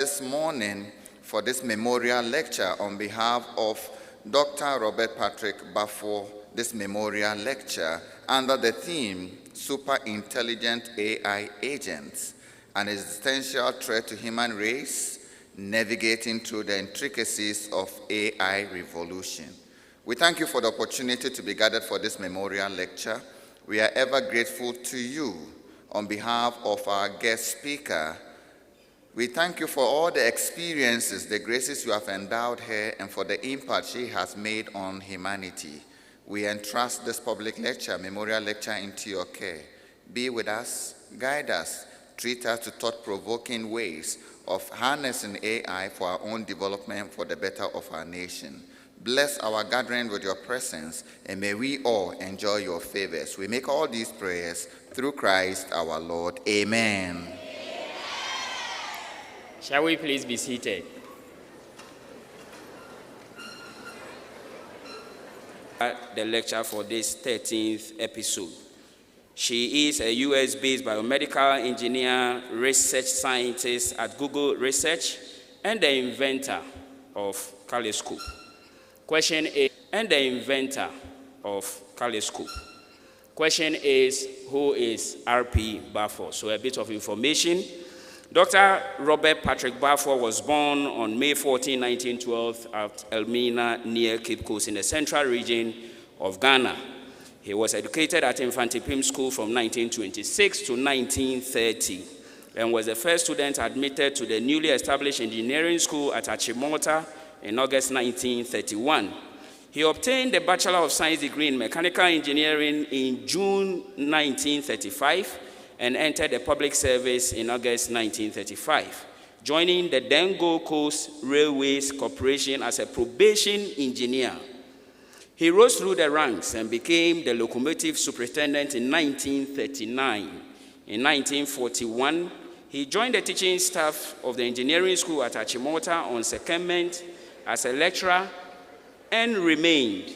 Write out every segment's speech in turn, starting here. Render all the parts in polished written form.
This morning for this memorial lecture on behalf of Dr. Robert Patrick Baffour, this memorial lecture under the theme Super Intelligent AI Agents, an existential threat to human race, navigating through the intricacies of AI revolution. We thank you for the opportunity to be gathered for this memorial lecture. We are ever grateful to you. On behalf of our guest speaker, we thank you for all the experiences, the graces you have endowed her, and for the impact she has made on humanity. We entrust this public lecture, memorial lecture, into your care. Be with us, guide us, treat us to thought-provoking ways of harnessing AI for our own development, for the better of our nation. Bless our gathering with your presence, and may we all enjoy your favors. We make all these prayers through Christ our Lord. Amen. Shall we please be seated? The lecture for this 13th episode. She is a US-based biomedical engineer, research scientist at Google Research, and the inventor of Kaleidoscope. Question is, Question is, who is R.P. Baffour? So a bit of information. Dr. Robert Patrick Baffour was born on May 14, 1912 at Elmina near Cape Coast in the central region of Ghana. He was educated at Infante Pim School from 1926 to 1930 and was the first student admitted to the newly established engineering school at Achimota in August 1931. He obtained a Bachelor of Science degree in Mechanical Engineering in June 1935 and entered the public service in August 1935, joining the then Gold Coast Railways Corporation as a probation engineer. He rose through the ranks and became the locomotive superintendent in 1939. In 1941, he joined the teaching staff of the engineering school at Achimota on secondment as a lecturer and remained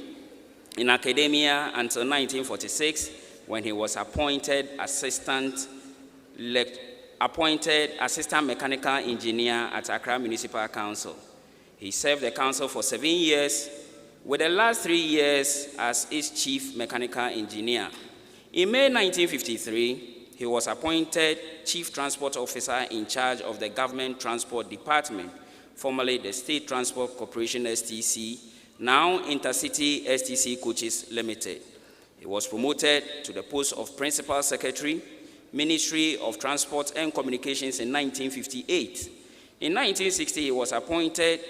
in academia until 1946, when he was appointed assistant mechanical engineer at Accra Municipal Council. He served the council for 7 years, with the last 3 years as its chief mechanical engineer. In May 1953, he was appointed chief transport officer in charge of the government transport department, formerly the State Transport Corporation STC, now Intercity STC Coaches Limited. He was promoted to the post of Principal Secretary, Ministry of Transport and Communications in 1958. In 1960, he was appointed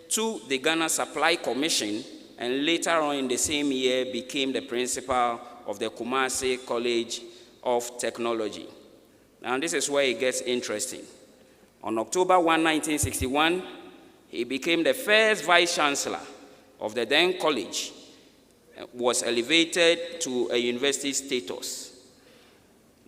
to the Ghana Supply Commission, and later on in the same year became the principal of the Kumasi College of Technology. Now this is where it gets interesting. On October 1, 1961, he became the first vice-chancellor of the then college, was elevated to a university status.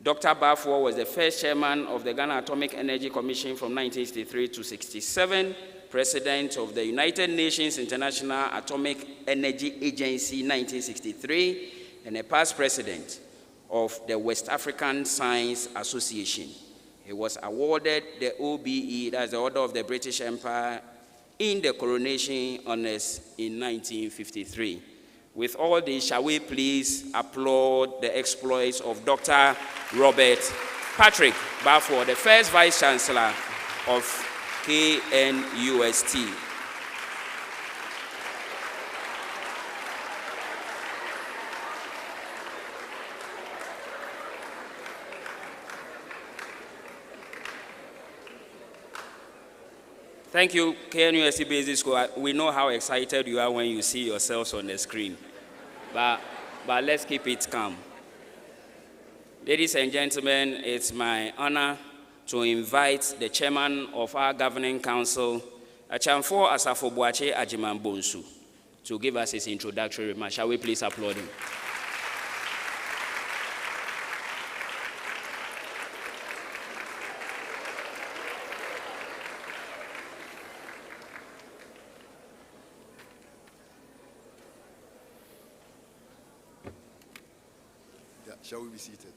Dr. Baffour was the first chairman of the Ghana Atomic Energy Commission from 1963 to 67, president of the United Nations International Atomic Energy Agency 1963, and a past president of the West African Science Association. He was awarded the OBE, that's the Order of the British Empire, in the coronation honors in 1953. With all this, shall we please applaud the exploits of Dr. Robert Patrick Baffour, the first Vice-Chancellor of KNUST. Thank you, KNUST Basic School. We know how excited you are when you see yourselves on the screen. But let's keep it calm. Ladies and gentlemen, it's my honor to invite the chairman of our governing council, Achamfo Asafo-Boakye Agyeman-Bonsu, to give us his introductory remarks. Shall we please applaud him? Shall we be seated?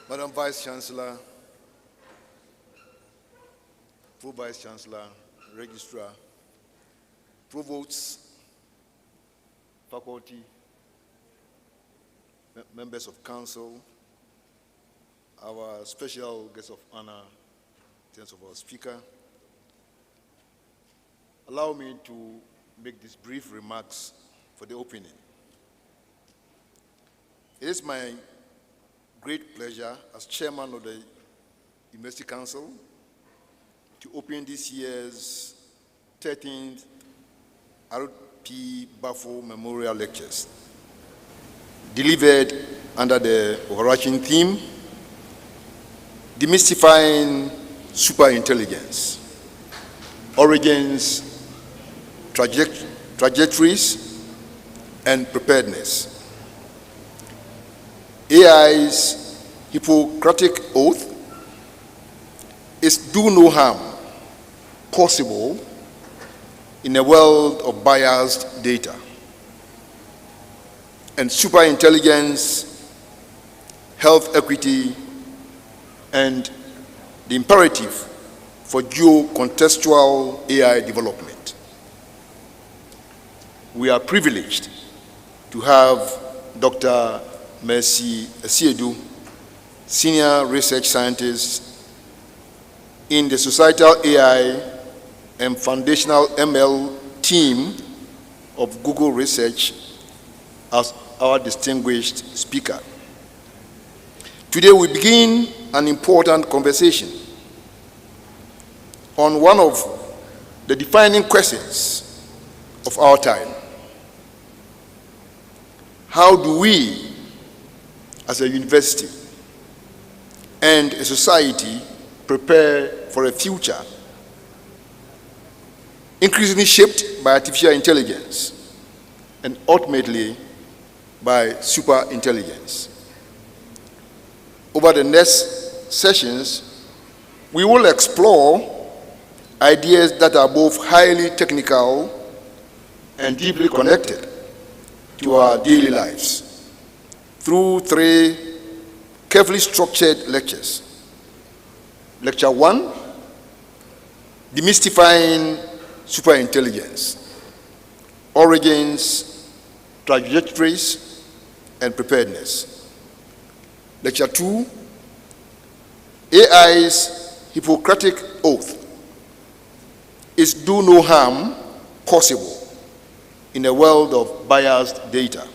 Madam Vice Chancellor, Pro Vice Chancellor, Registrar, Provosts, Faculty, members of Council, our special guest of honor, in terms of our speaker, allow me to make these brief remarks for the opening. It is my great pleasure as chairman of the University Council to open this year's 13th R.P. Baffour Memorial Lectures, delivered under the overarching theme, Demystifying Superintelligence, Origins, Trajectories, and Preparedness. AI's Hippocratic Oath is do no harm possible in a world of biased data, and superintelligence, health equity, and the imperative for geo-contextual AI development. We are privileged to have Dr. Mercy Asiedu, Senior Research Scientist in the Societal AI and Foundational ML team of Google Research, as our distinguished speaker. Today we begin an important conversation on one of the defining questions of our time. How do we, as a university and a society, prepare for a future increasingly shaped by artificial intelligence and ultimately by superintelligence? Over the next sessions, we will explore ideas that are both highly technical and deeply connected to our daily lives through 3 carefully structured lectures. Lecture 1, Demystifying Superintelligence, Origins, Trajectories, and Preparedness. Lecture 2, AI's Hippocratic Oath, is do no harm possible in a world of biased data.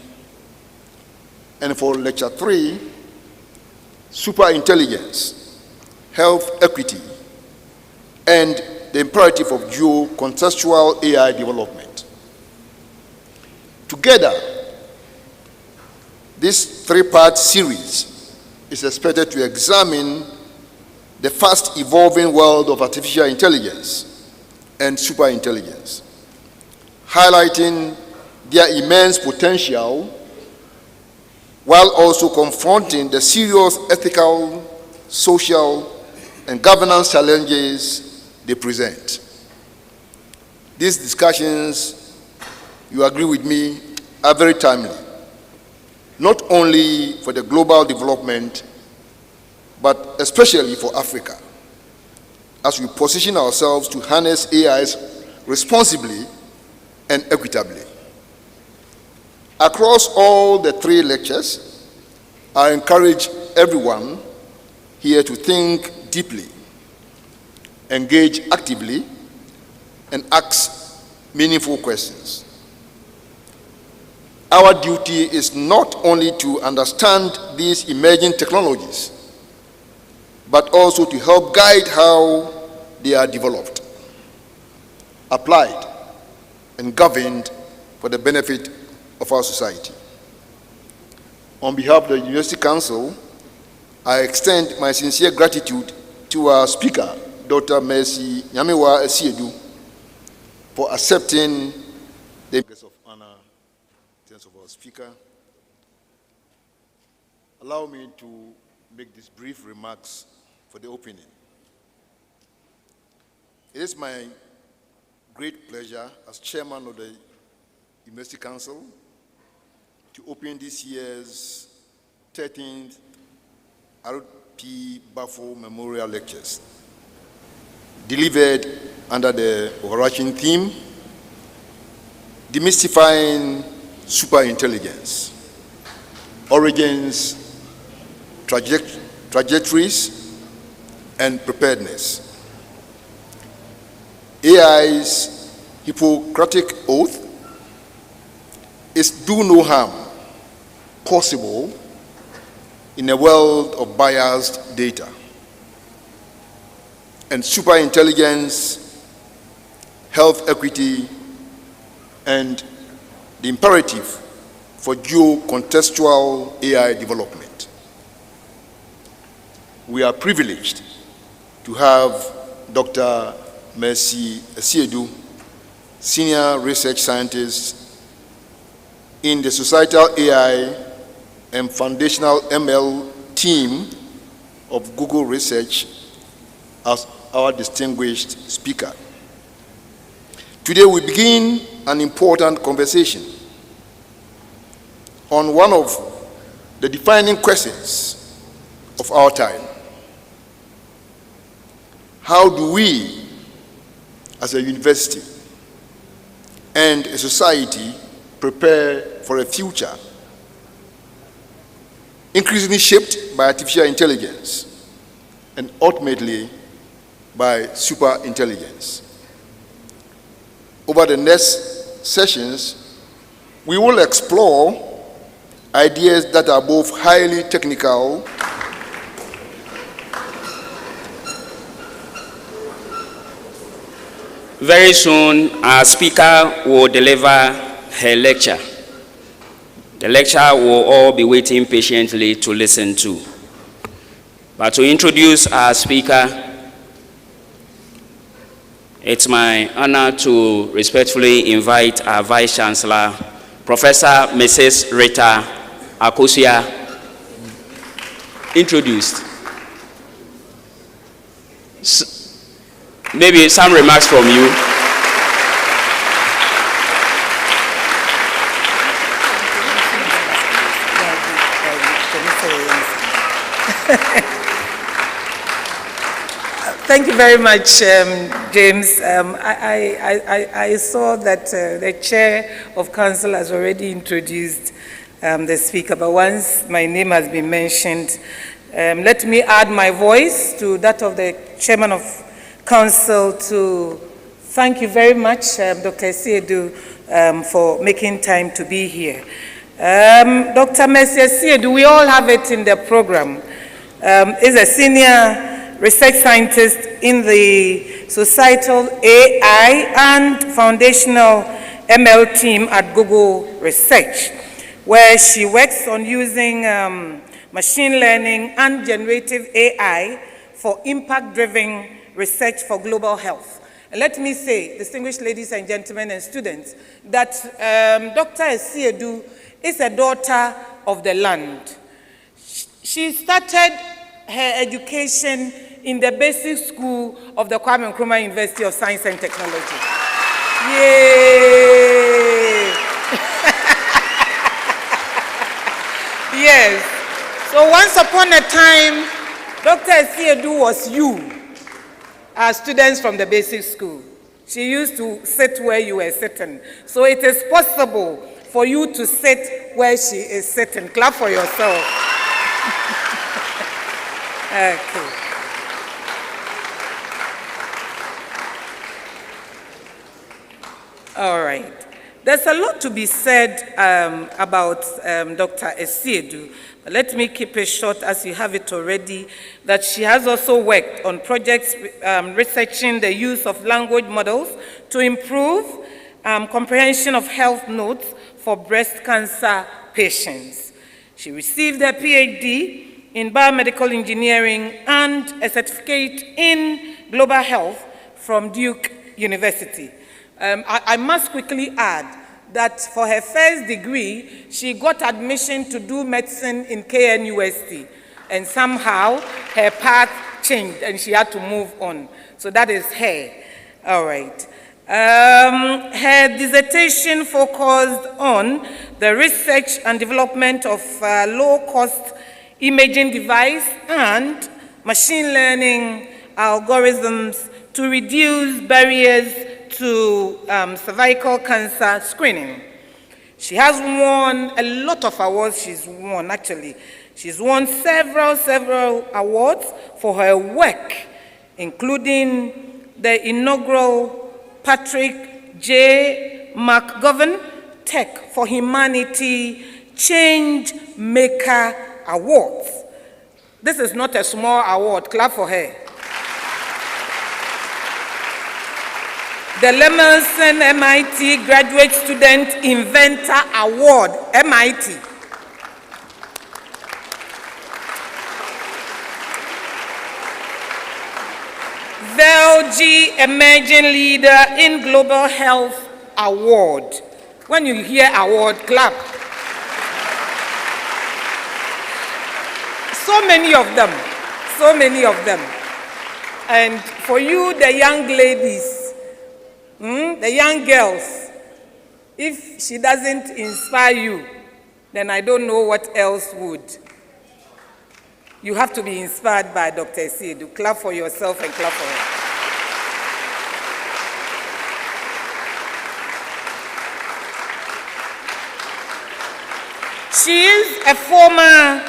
And for Lecture 3, Superintelligence, Health Equity, and the imperative of geo-contextual AI development. Together, this 3-part series is expected to examine the fast-evolving world of artificial intelligence and superintelligence, highlighting their immense potential while also confronting the serious ethical, social, and governance challenges they present. These discussions, you agree with me, are very timely, not only for the global development, but especially for Africa, as we position ourselves to harness AIs responsibly and equitably. Across all the 3 lectures, I encourage everyone here to think deeply, engage actively, and ask meaningful questions. Our duty is not only to understand these emerging technologies, but also to help guide how they are developed, applied, and governed for the benefit of our society. On behalf of the University Council, I extend my sincere gratitude to our speaker, Dr. Mercy Asiedu, for accepting the guest of honor in terms of our speaker. Allow me to make these brief remarks for the opening. It is my great pleasure as chairman of the University Council to open this year's 13th P. Baffour Memorial Lectures, delivered under the overarching theme, Demystifying Superintelligence, Origins, Trajectories, and Preparedness. AI's Hippocratic Oath is do no harm possible in a world of biased data, and superintelligence, health equity, and the imperative for geo-contextual AI development. We are privileged to have Dr. Mercy Asiedu, Senior Research Scientist in the Societal AI and Foundational ML team of Google Research, as our distinguished speaker. Today we begin an important conversation on one of the defining questions of our time. How do we, as a university and a society, prepare for a future increasingly shaped by artificial intelligence and ultimately by superintelligence? Over the next sessions, we will explore ideas that are both highly technical Very soon, our speaker will deliver her lecture. The lecture will all be waiting patiently to listen to. But to introduce our speaker, it's my honor to respectfully invite our Vice Chancellor, Professor Mrs. Rita Akosua, introduced. Maybe some remarks from you. Thank you very much, James. I saw that the Chair of Council has already introduced the speaker, but once my name has been mentioned, let me add my voice to that of the Chairman of Council to thank you very much, Dr. Asiedu, for making time to be here. Dr. Mercy Asiedu, we all have it in the program, is a senior research scientist in the Societal AI and Foundational ML team at Google Research, where she works on using machine learning and generative AI for impact-driven research for global health. And let me say, distinguished ladies and gentlemen and students, that Dr. Asiedu is a daughter of the land. She started her education in the basic school of the Kwame Nkrumah University of Science and Technology. Yay! Yes. So once upon a time, Dr. Asiedu was you, our students from the basic school. She used to sit where you were sitting. So it is possible for you to sit where she is sitting. Clap for yourself. Okay. All right. There's a lot to be said about Dr. Asiedu. Let me keep it short as you have it already, that she has also worked on projects researching the use of language models to improve comprehension of health notes for breast cancer patients. She received her PhD in biomedical engineering and a certificate in global health from Duke University. I must quickly add that for her first degree, she got admission to do medicine in KNUST, and somehow her path changed and she had to move on. So that is her. All right. Her dissertation focused on the research and development of low-cost imaging device, and machine learning algorithms to reduce barriers to cervical cancer screening. She has won a lot of awards. She's won, actually. She's won several awards for her work, including the inaugural Patrick J. McGovern-TEK for Humanity Change Maker Awards. This is not a small award. Clap for her. The Lemelson MIT Graduate Student Inventor Award, MIT. VELG Emerging Leader in Global Health Award. When you hear award, clap. So many of them, so many of them. And for you, the young ladies, the young girls, if she doesn't inspire you, then I don't know what else would. You have to be inspired by Dr. Siedu. Clap for yourself and clap for her. She is a former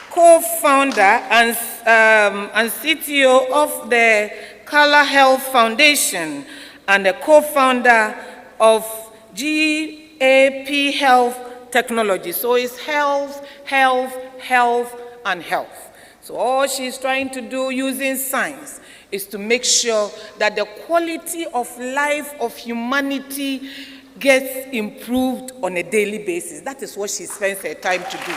co-founder and CTO of the Color Health Foundation and a co-founder of GAP Health Technology. So it's health, health, health, and health. So all she's trying to do using science is to make sure that the quality of life of humanity gets improved on a daily basis. That is what she spends her time to do.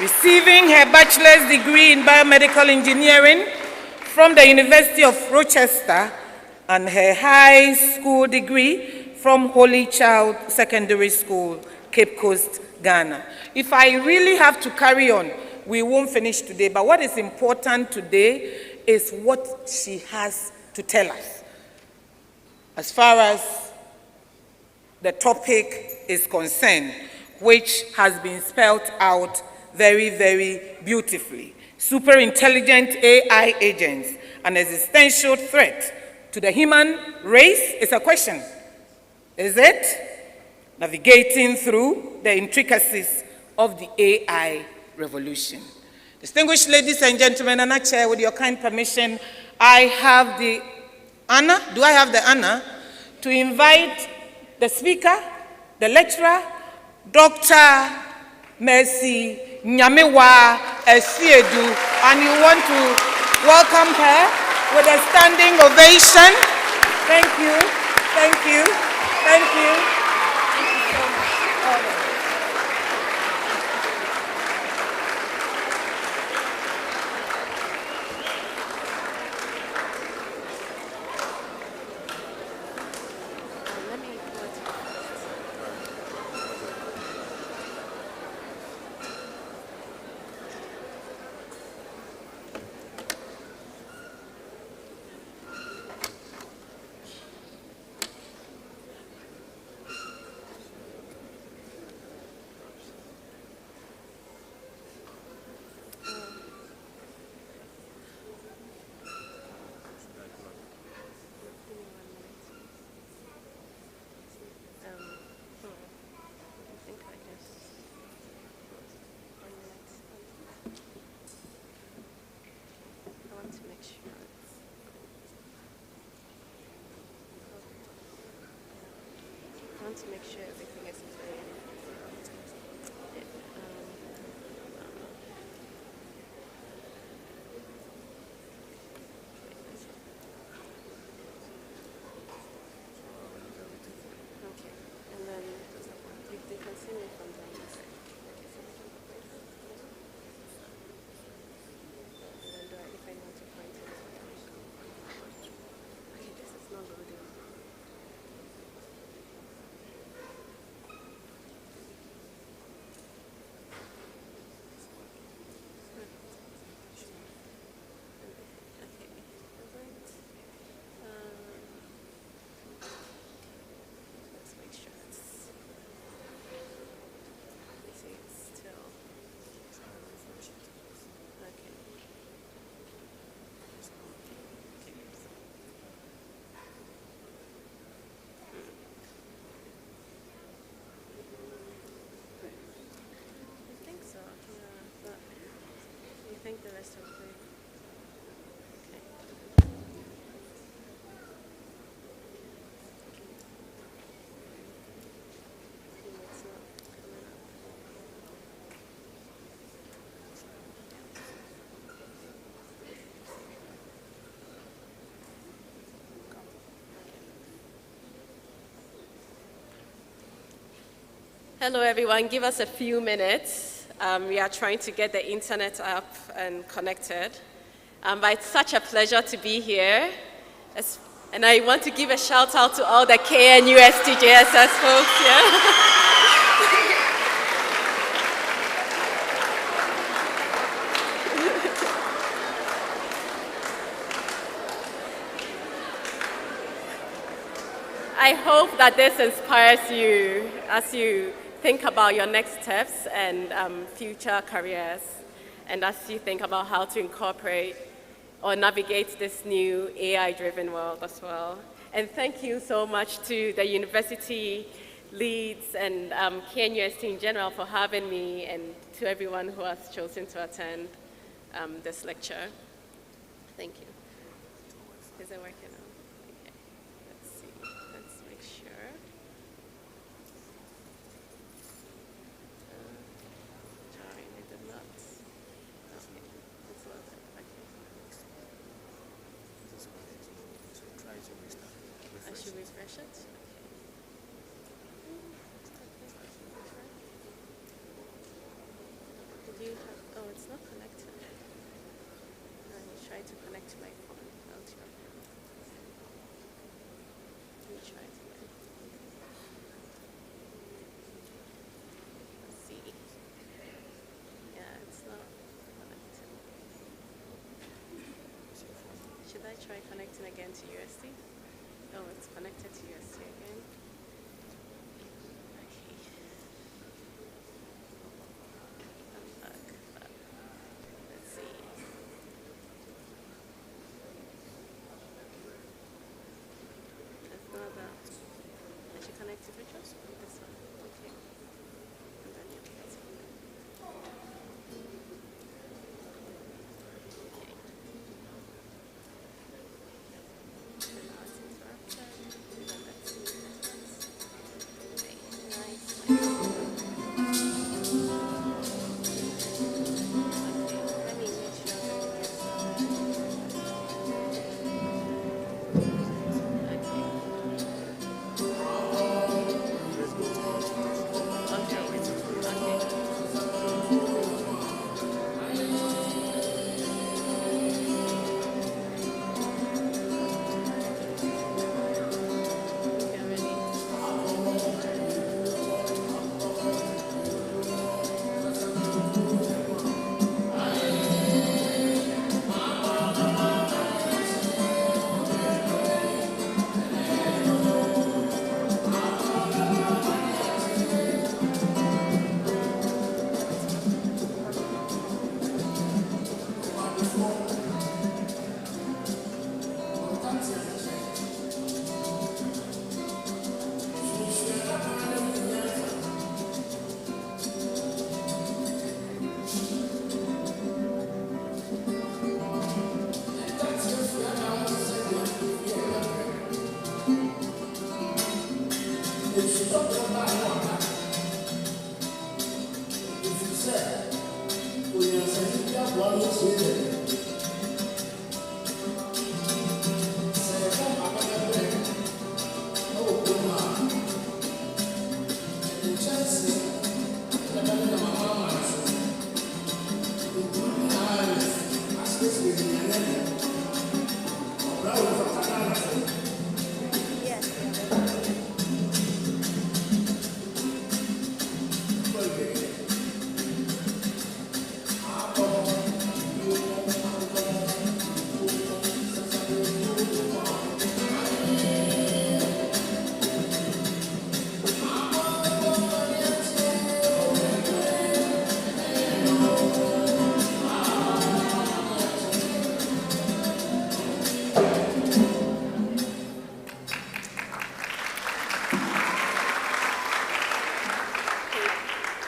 Receiving her bachelor's degree in biomedical engineering from the University of Rochester and her high school degree from Holy Child Secondary School, Cape Coast, Ghana. If I really have to carry on, we won't finish today, but what is important today is what she has to tell us. As far as the topic is concerned, which has been spelled out very, very beautifully. Super intelligent AI agents, an existential threat to the human race is a question. Is it? Navigating through the intricacies of the AI revolution. Distinguished ladies and gentlemen, and I chair, with your kind permission, I have the honor, do I have the honor, to invite the speaker, the lecturer, Dr. Mercy Nyamewa Esiedu, and you want to welcome her with a standing ovation. Thank you, thank you, thank you. Thank you so much. All right. To make sure everything is clear. Okay, and then they can see me from the other side. And then if I want to point it, okay, this is not loading. rest of the day. Hello, everyone. Give us a few minutes. We are trying to get the internet up and connected. But it's such a pleasure to be here. And I want to give a shout out to all the KNUST-TEK folks here. I hope that this inspires you as you think about your next steps and future careers, and as you think about how to incorporate or navigate this new AI-driven world as well. And thank you so much to the university leads and KNUST in general for having me, and to everyone who has chosen to attend this lecture. Thank you. Is it working now? Okay. Let's see. Let's make sure. Sorry, I did not. Okay. It's not. Okay. I should refresh it. Do you have? Oh, it's not connected. I will try to connect to my phone. I'll try. Let me try it again. Let's see. Yeah, it's not connected. Should I try connecting again to USD? Oh, it's connected to USD again. Okay. I'm back. Let's see. It's not that. I should connect to Bridges? This one. Okay. And then you can see it. Okay. And now it's interrupted. And then let's see what happens. Okay. Nice. Okay. Let me make sure everything is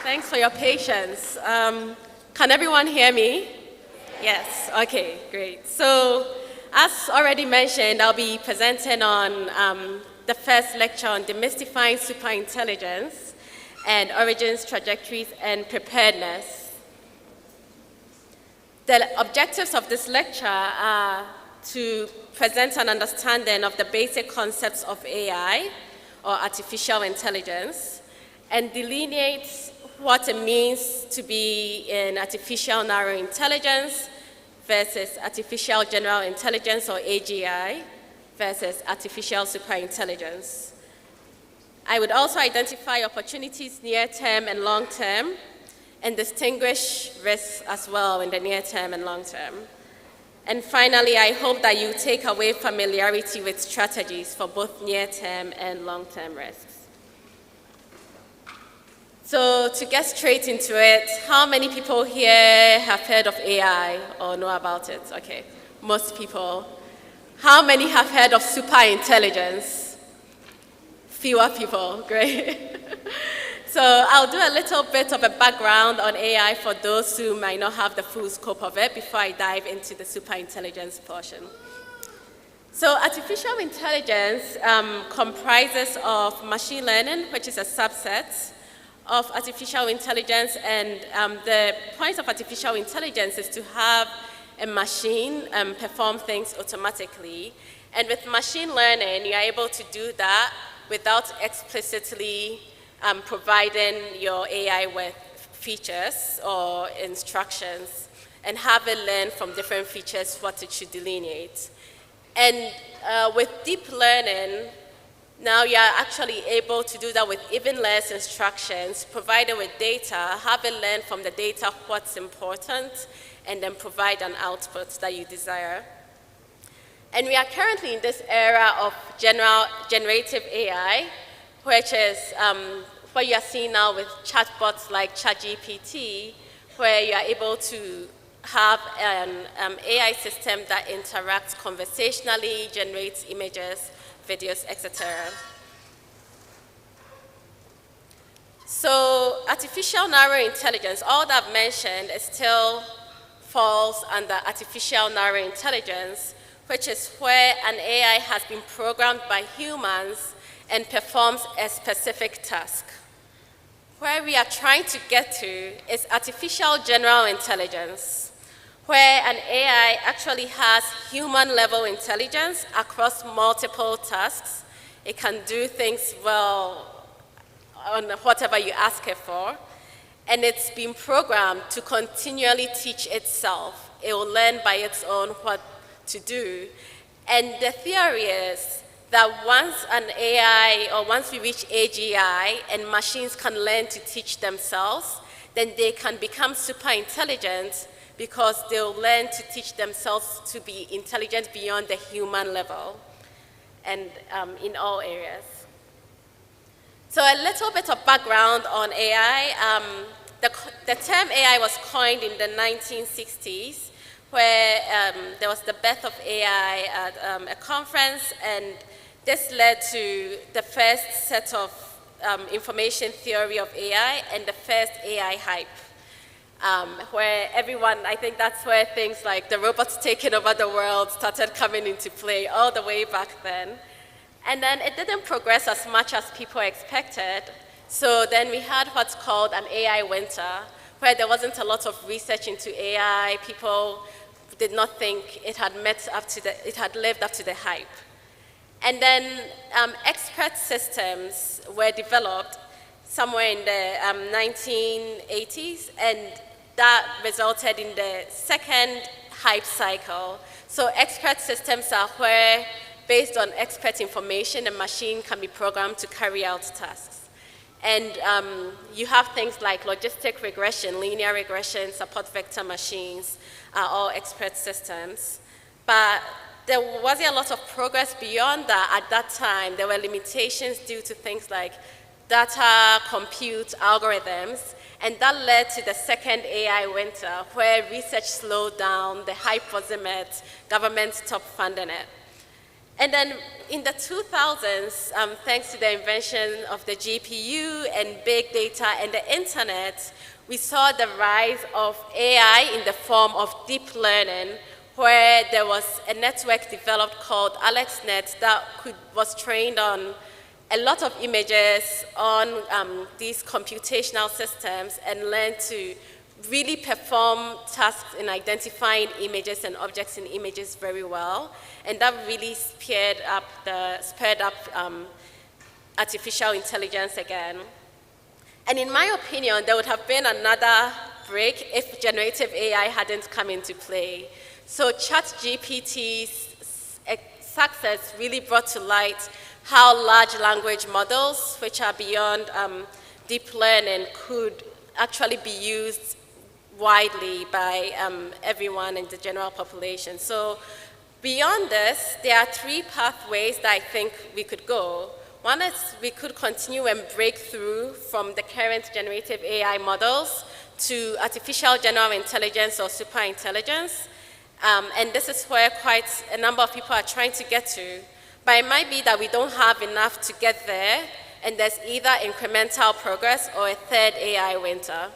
Thanks for your patience. Can everyone hear me? Yes, okay, great. So, as already mentioned, I'll be presenting on the first lecture on demystifying superintelligence and origins, trajectories, and preparedness. The objectives of this lecture are to present an understanding of the basic concepts of AI, or artificial intelligence, and delineate what it means to be in artificial narrow intelligence versus artificial general intelligence, or AGI, versus artificial superintelligence. I would also identify opportunities near term and long term, and distinguish risks as well in the near term and long term. And finally, I hope that you take away familiarity with strategies for both near term and long term risks. So to get straight into it, how many people here have heard of AI or know about it? Okay, most people. How many have heard of superintelligence? Fewer people, great. So I'll do a little bit of a background on AI for those who might not have the full scope of it before I dive into the superintelligence portion. So artificial intelligence comprises of machine learning, which is a subset of artificial intelligence, and the point of artificial intelligence is to have a machine perform things automatically. And with machine learning, you're able to do that without explicitly providing your AI with features or instructions, and have it learn from different features what it should delineate. And with deep learning, now you're actually able to do that with even less instructions, provided with data, have it learn from the data what's important, and then provide an output that you desire. And we are currently in this era of generative AI, which is what you are seeing now with chatbots like ChatGPT, where you are able to have an AI system that interacts conversationally, generates images, videos, etc. So artificial narrow intelligence, all that I've mentioned, still falls under artificial narrow intelligence, which is where an AI has been programmed by humans and performs a specific task. Where we are trying to get to is artificial general intelligence, where an AI actually has human-level intelligence across multiple tasks. It can do things well on whatever you ask it for, and it's been programmed to continually teach itself. It will learn by its own what to do. And the theory is that once an AI, or once we reach AGI and machines can learn to teach themselves, then they can become super intelligent, because they'll learn to teach themselves to be intelligent beyond the human level, and in all areas. So a little bit of background on AI. The term AI was coined in the 1960s, where there was the birth of AI at a conference, and this led to the first set of information theory of AI and the first AI hype. Where everyone, I think that's where things like the robots taking over the world started coming into play all the way back then. And then it didn't progress as much as people expected. So then we had what's called an AI winter, where there wasn't a lot of research into AI. People did not think it had lived up to the hype. And then expert systems were developed somewhere in the 1980s, and that resulted in the second hype cycle. So expert systems are where, based on expert information, a machine can be programmed to carry out tasks. And you have things like logistic regression, linear regression, support vector machines are all expert systems. But there wasn't a lot of progress beyond that at that time. There were limitations due to things like data, compute, algorithms, and that led to the second AI winter, where research slowed down, the hype wasn't met, government stopped funding it. And then in the 2000s, thanks to the invention of the GPU and big data and the internet, we saw the rise of AI in the form of deep learning, where there was a network developed called AlexNet that was trained on a lot of images on these computational systems and learned to really perform tasks in identifying images and objects in images very well. And that really spurred up artificial intelligence again. And in my opinion, there would have been another break if generative AI hadn't come into play. So ChatGPT's success really brought to light how large language models, which are beyond deep learning, could actually be used widely by everyone in the general population. So beyond this, there are three pathways that I think we could go. One is we could continue and break through from the current generative AI models to artificial general intelligence or superintelligence. And this is where quite a number of people are trying to get to. But it might be that we don't have enough to get there, and there's either incremental progress or a third AI winter.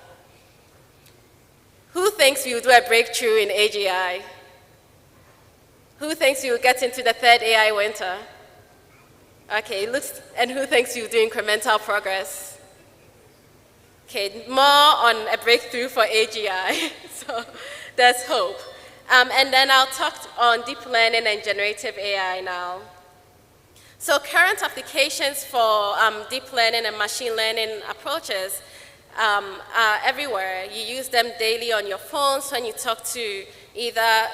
Who thinks we will do a breakthrough in AGI? Who thinks we will get into the third AI winter? Okay, and who thinks you will do incremental progress? Okay, more on a breakthrough for AGI, so there's hope. And then I'll talk on deep learning and generative AI now. So current applications for deep learning and machine learning approaches are everywhere. You use them daily on your phones when you talk to either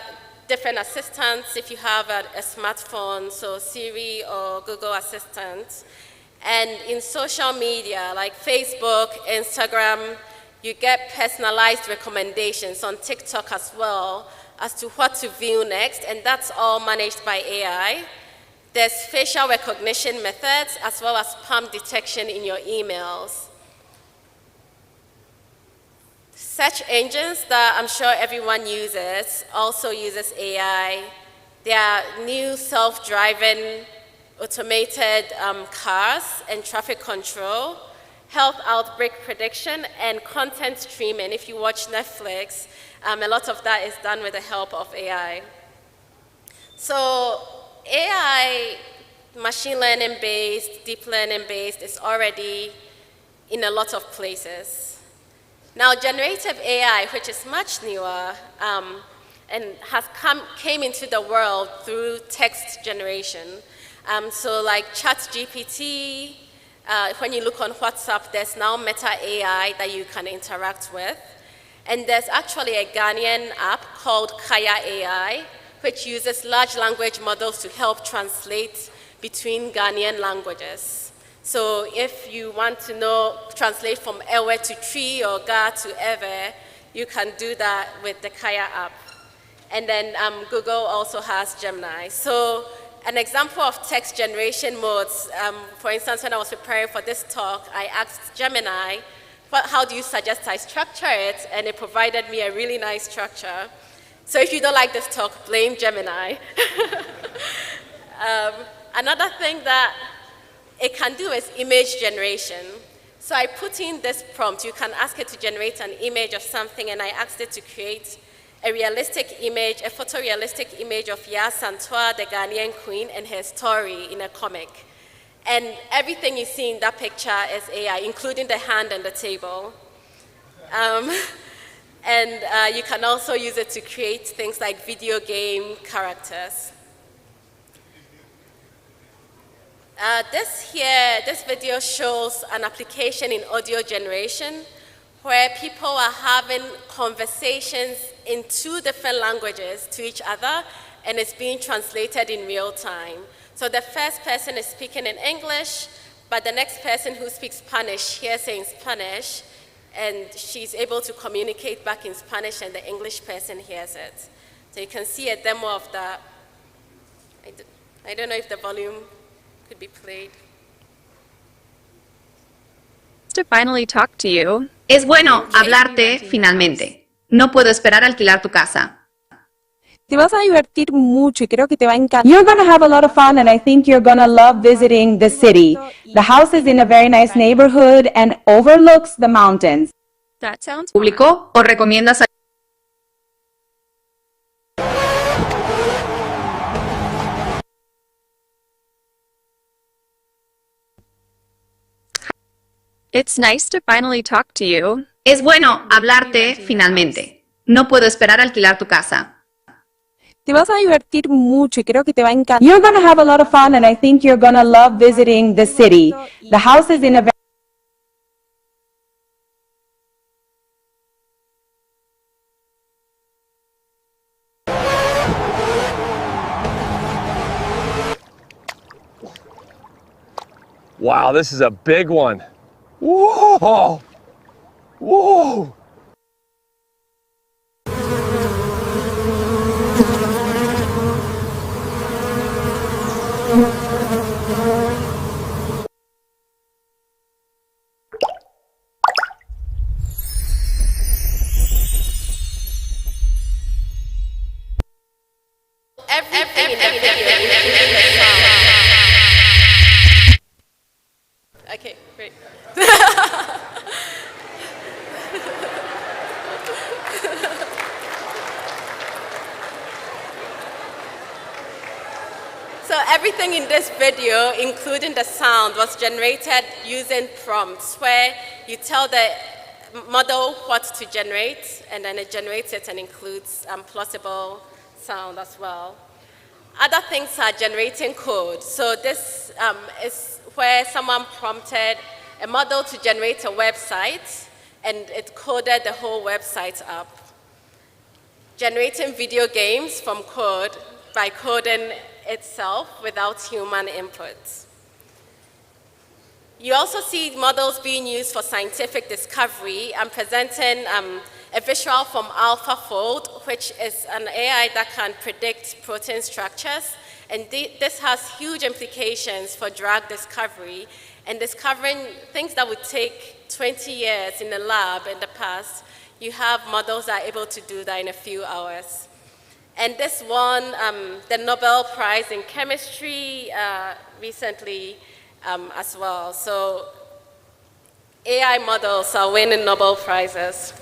different assistants if you have a smartphone, so Siri or Google Assistant. And in social media like Facebook, Instagram, you get personalized recommendations on TikTok as well as to what to view next, and that's all managed by AI. There's facial recognition methods as well as spam detection in your emails. Search engines that I'm sure everyone uses also uses AI. There are new self-driving automated cars and traffic control, health outbreak prediction, and content streaming. If you watch Netflix, a lot of that is done with the help of AI. So AI, machine learning based, deep learning based, is already in a lot of places. Now, generative AI, which is much newer and came into the world through text generation. So like ChatGPT, when you look on WhatsApp, there's now Meta AI that you can interact with. And there's actually a Ghanaian app called Kaya AI, which uses large language models to help translate between Ghanaian languages. So if you want to translate from Ewe to tree or Ga to Ewe, you can do that with the Kaya app. And then Google also has Gemini. So an example of text generation modes, for instance, when I was preparing for this talk, I asked Gemini, how do you suggest I structure it? And it provided me a really nice structure. So if you don't like this talk, blame Gemini. Another thing that it can do is image generation. So I put in this prompt. You can ask it to generate an image of something, and I asked it to create a realistic image, a photorealistic image of Ya Santua, the Ghanaian queen, and her story in a comic. And everything you see in that picture is AI, including the hand and the table. And you can also use it to create things like video game characters. This video shows an application in audio generation where people are having conversations in 2 different languages to each other, and it's being translated in real time. So the first person is speaking in English, but the next person who speaks Spanish hears it in Spanish, and she's able to communicate back in Spanish, and the English person hears it. So you can see a demo of that. I don't know if the volume could be played. To finally talk to you. Es bueno hablarte finalmente. No puedo esperar a alquilar tu casa. Te vas a divertir mucho y creo que te va a encantar. You're going to have a lot of fun and I think you're going to love visiting the city. The house is in a very nice neighborhood and overlooks the mountains. That sounds ¿Público o recomiendas a... It's nice to finally talk to you. Es bueno hablarte finalmente. No puedo esperar a alquilar tu casa. Te vas a divertir mucho y creo que te va a encantar. You're going to have a lot of fun and I think you're going to love visiting the city. The house is in a very Wow, this is a big one. Whoa! Whoa! Okay, great. So everything in this video, including the sound, was generated using prompts where you tell the model what to generate, and then it generates it and includes plausible sound as well. Other things are generating code. So this is where someone prompted a model to generate a website, and it coded the whole website up. Generating video games from code by coding itself without human input. You also see models being used for scientific discovery. I'm presenting a visual from AlphaFold, which is an AI that can predict protein structures. And this has huge implications for drug discovery and discovering things that would take 20 years in the lab in the past. You have models that are able to do that in a few hours. And this won the Nobel Prize in Chemistry recently as well. So AI models are winning Nobel Prizes.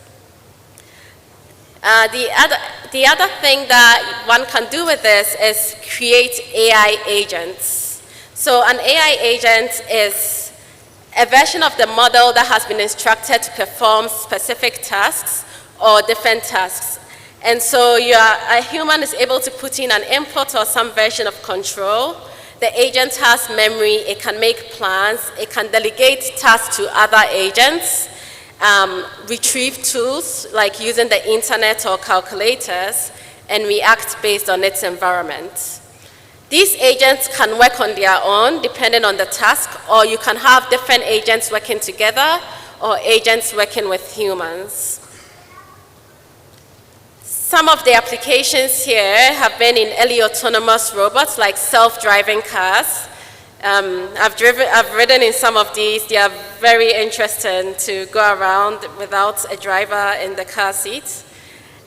The other thing that one can do with this is create AI agents. So an AI agent is a version of the model that has been instructed to perform specific tasks or different tasks. And so a human is able to put in an input or some version of control. The agent has memory, it can make plans, it can delegate tasks to other agents, retrieve tools like using the internet or calculators, and react based on its environment. These agents can work on their own depending on the task, or you can have different agents working together or agents working with humans. Some of the applications here have been in early autonomous robots like self-driving cars. I've ridden in some of these. They are very interesting to go around without a driver in the car seat.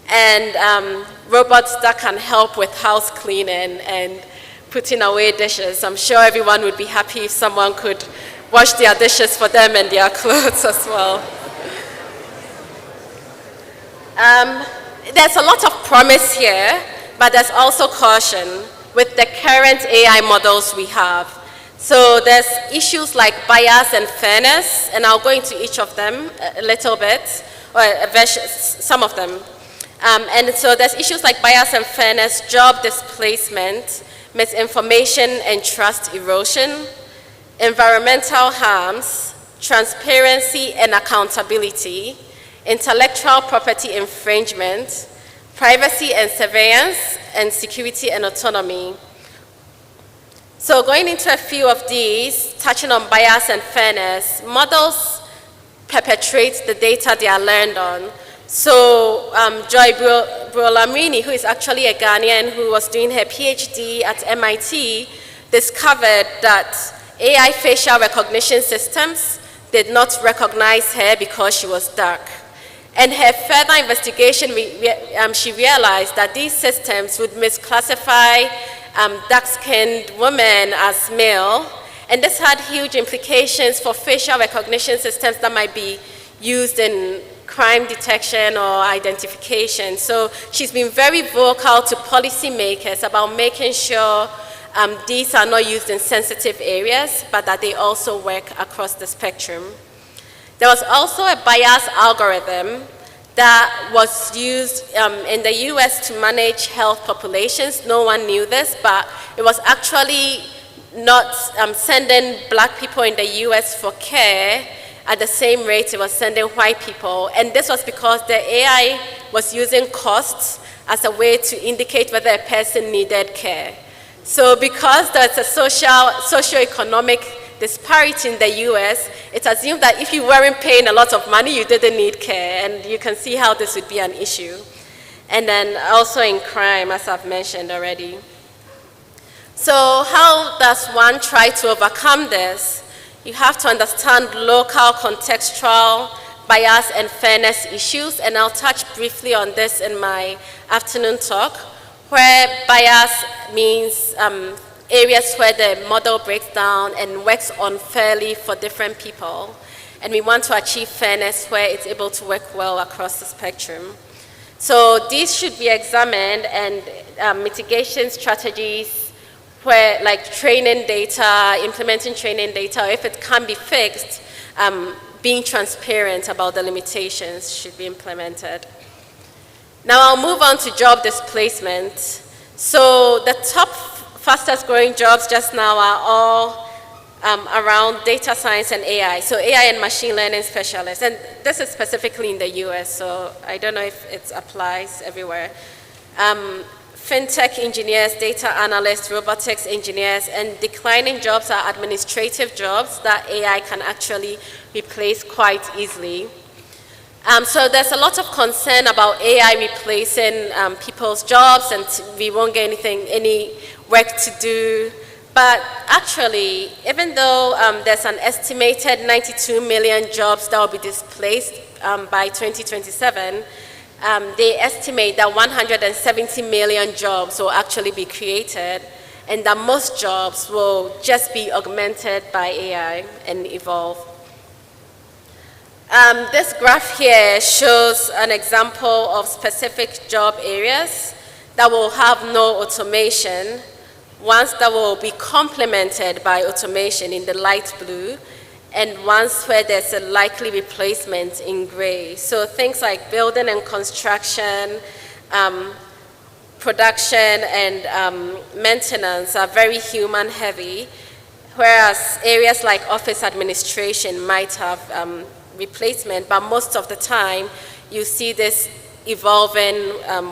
And robots that can help with house cleaning and putting away dishes. I'm sure everyone would be happy if someone could wash their dishes for them and their clothes as well. There's a lot of promise here, but there's also caution with the current AI models we have. So there's issues like bias and fairness, and I'll go into each of them a little bit, or some of them. And so there's issues like bias and fairness, job displacement, misinformation and trust erosion, environmental harms, transparency and accountability, intellectual property infringement, privacy and surveillance, and security and autonomy. So going into a few of these, touching on bias and fairness, models perpetrate the data they are learned on. So Joy Brolamini, who is actually a Ghanaian who was doing her PhD at MIT, discovered that AI facial recognition systems did not recognize her because she was dark. And her further investigation, she realized that these systems would misclassify dark-skinned women as male, and this had huge implications for facial recognition systems that might be used in crime detection or identification. So she's been very vocal to policymakers about making sure these are not used in sensitive areas, but that they also work across the spectrum. There was also a bias algorithm that was used in the US to manage health populations. No one knew this, but it was actually not sending black people in the US for care at the same rate it was sending white people. And this was because the AI was using costs as a way to indicate whether a person needed care. So because there's a socioeconomic disparity in the US, it's assumed that if you weren't paying a lot of money, you didn't need care, and you can see how this would be an issue. And then also in crime, as I've mentioned already. So how does one try to overcome this? You have to understand local, contextual, bias and fairness issues, and I'll touch briefly on this in my afternoon talk, where bias means areas where the model breaks down and works unfairly for different people. And we want to achieve fairness where it's able to work well across the spectrum. So these should be examined, and mitigation strategies where, like training data, implementing training data, or if it can be fixed, being transparent about the limitations should be implemented. Now I'll move on to job displacement. So the top fastest growing jobs just now are all around data science and AI. So AI and machine learning specialists. And this is specifically in the US, so I don't know if it applies everywhere. Fintech engineers, data analysts, robotics engineers, and declining jobs are administrative jobs that AI can actually replace quite easily. So there's a lot of concern about AI replacing people's jobs, and we won't get any work to do. But actually, even though there's an estimated 92 million jobs that will be displaced by 2027, they estimate that 170 million jobs will actually be created, and that most jobs will just be augmented by AI and evolve. This graph here shows an example of specific job areas that will have no automation, ones that will be complemented by automation in the light blue, and ones where there's a likely replacement in gray. So things like building and construction, production, and maintenance are very human heavy, whereas areas like office administration might have replacement, but most of the time you see this evolving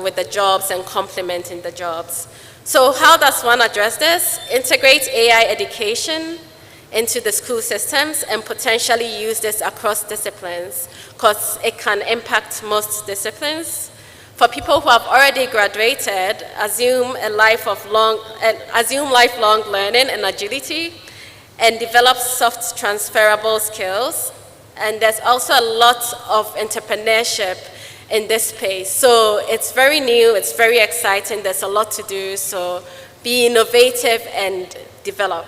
with the jobs and complementing the jobs. So how does one address this? Integrate AI education into the school systems and potentially use this across disciplines, because it can impact most disciplines. For people who have already graduated, assume lifelong learning and agility, and develop soft transferable skills. And there's also a lot of entrepreneurship in this space. So it's very new, it's very exciting, there's a lot to do, so be innovative and develop.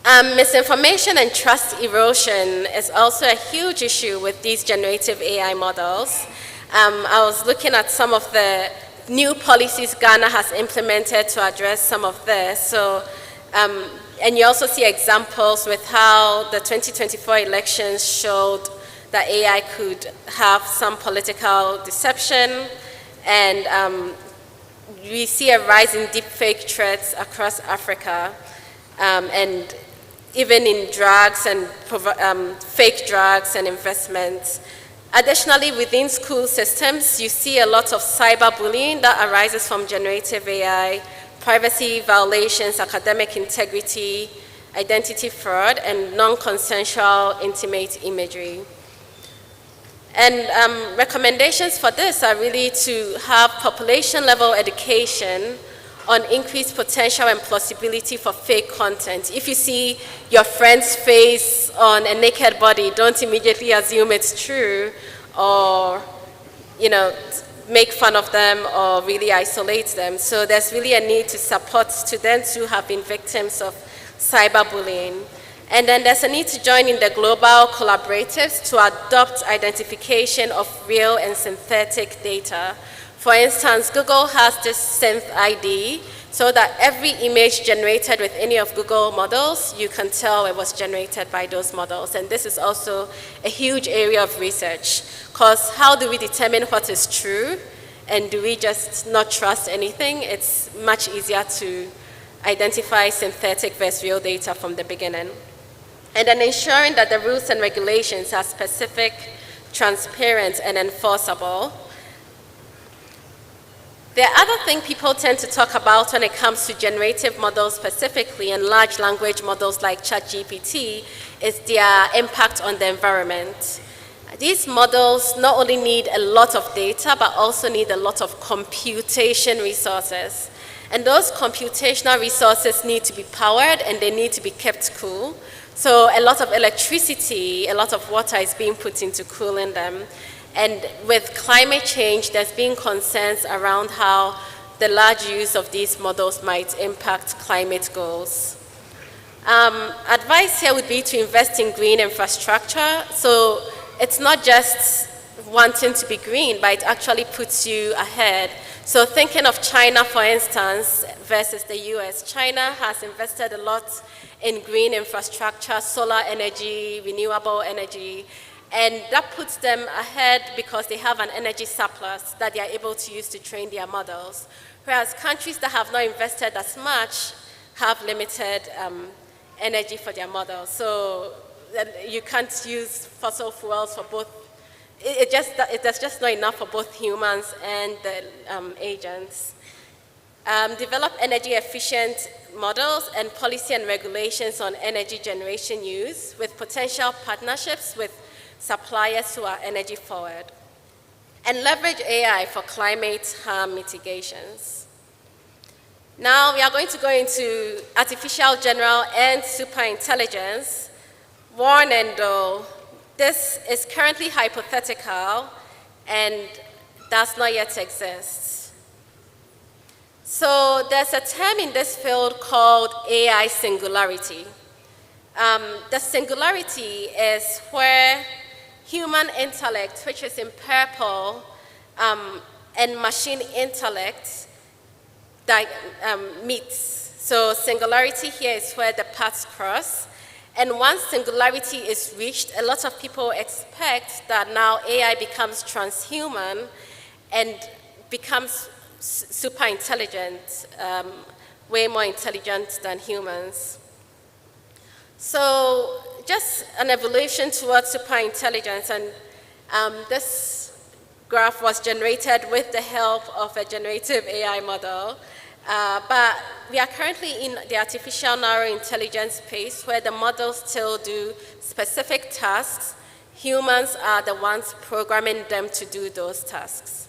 Misinformation and trust erosion is also a huge issue with these generative AI models. I was looking at some of the new policies Ghana has implemented to address some of this. So, and you also see examples with how the 2024 elections showed that AI could have some political deception, and we see a rise in deepfake threats across Africa, and even in drugs and fake drugs and investments. Additionally, within school systems, you see a lot of cyberbullying that arises from generative AI, privacy violations, academic integrity, identity fraud, and non-consensual intimate imagery. And recommendations for this are really to have population-level education on increased potential and plausibility for fake content. If you see your friend's face on a naked body, don't immediately assume it's true or, make fun of them or really isolate them. So there's really a need to support students who have been victims of cyberbullying. And then there's a need to join in the global collaboratives to adopt identification of real and synthetic data. For instance, Google has this synth ID, so that every image generated with any of Google models, you can tell it was generated by those models. And this is also a huge area of research, because how do we determine what is true? And do we just not trust anything? It's much easier to identify synthetic versus real data from the beginning. And then ensuring that the rules and regulations are specific, transparent, and enforceable. The other thing people tend to talk about when it comes to generative models specifically and large language models like ChatGPT is their impact on the environment. These models not only need a lot of data, but also need a lot of computation resources. And those computational resources need to be powered and they need to be kept cool. So a lot of electricity, a lot of water is being put into cooling them. And with climate change, there's been concerns around how the large use of these models might impact climate goals. Advice here would be to invest in green infrastructure. So it's not just wanting to be green, but it actually puts you ahead. So thinking of China, for instance, versus the US, China has invested a lot in green infrastructure, solar energy, renewable energy, and that puts them ahead because they have an energy surplus that they are able to use to train their models. Whereas countries that have not invested as much have limited energy for their models. So you can't use fossil fuels for both. There's just not enough for both humans and the agents. Develop energy efficient models and policy and regulations on energy generation use with potential partnerships with suppliers who are energy forward. And leverage AI for climate harm mitigations. Now we are going to go into artificial general and superintelligence. Warn and though, this is currently hypothetical and does not yet exist. So there's a term in this field called AI singularity. The singularity is where human intellect, which is in purple, and machine intellect meets. So singularity here is where the paths cross. And once singularity is reached, a lot of people expect that now AI becomes transhuman and becomes super intelligent, way more intelligent than humans. So just an evolution towards superintelligence, and this graph was generated with the help of a generative AI model. But we are currently in the artificial narrow intelligence space where the models still do specific tasks. Humans are the ones programming them to do those tasks.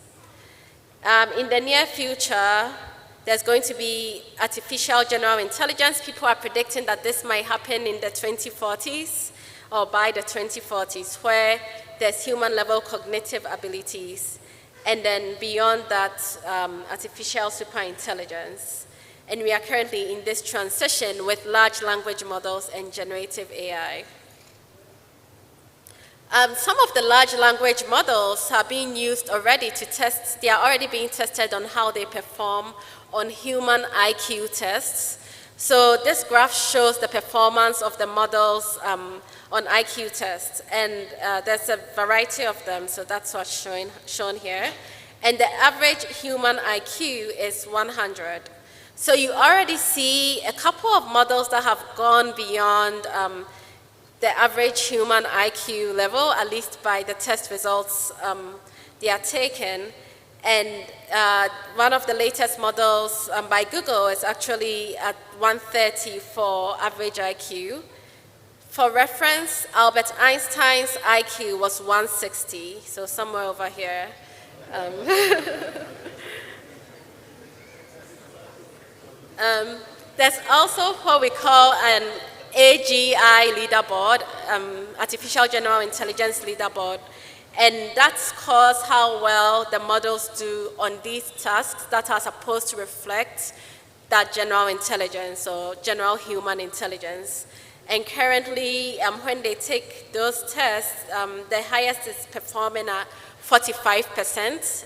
In the near future, there's going to be artificial general intelligence. People are predicting that this might happen in the 2040s or by the 2040s, where there's human-level cognitive abilities. And then beyond that, artificial superintelligence. And we are currently in this transition with large language models and generative AI. Some of the large language models are being used already to test, they are already being tested on how they perform on human IQ tests. So this graph shows the performance of the models on IQ tests, and there's a variety of them, so that's what's shown here. And the average human IQ is 100. So you already see a couple of models that have gone beyond the average human IQ level, at least by the test results they are taken. And one of the latest models by Google is actually at 130 for average IQ. For reference, Albert Einstein's IQ was 160, so somewhere over here. There's also what we call an AGI leaderboard, Artificial General Intelligence leaderboard, and that scores how well the models do on these tasks that are supposed to reflect that general intelligence or general human intelligence. And currently, when they take those tests, the highest is performing at 45%,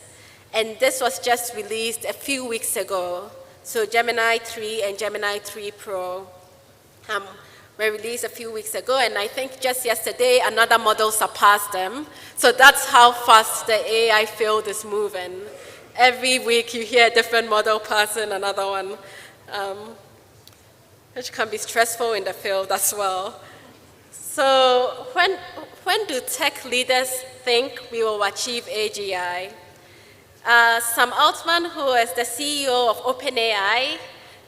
and this was just released a few weeks ago. So Gemini 3 and Gemini 3 Pro were released a few weeks ago, and I think just yesterday another model surpassed them. So that's how fast the AI field is moving. Every week you hear a different model passing another one, which can be stressful in the field as well. So when do tech leaders think we will achieve AGI? Sam Altman, who is the CEO of OpenAI,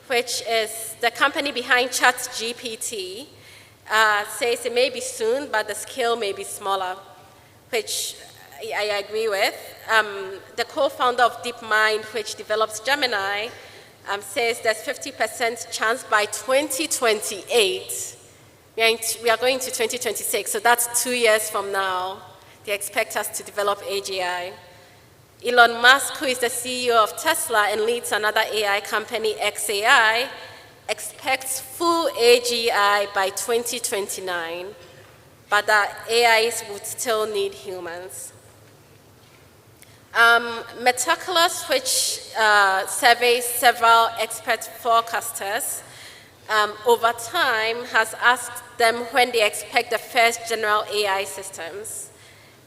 which is the company behind ChatGPT, says it may be soon, but the scale may be smaller, which I agree with. The co-founder of DeepMind, which develops Gemini, says there's 50% chance by 2028. We are going to 2026, so that's 2 years from now. They expect us to develop AGI. Elon Musk, who is the CEO of Tesla and leads another AI company, XAI, expects full AGI by 2029, but that AIs would still need humans. Metaculus, which surveys several expert forecasters, over time has asked them when they expect the first general AI systems.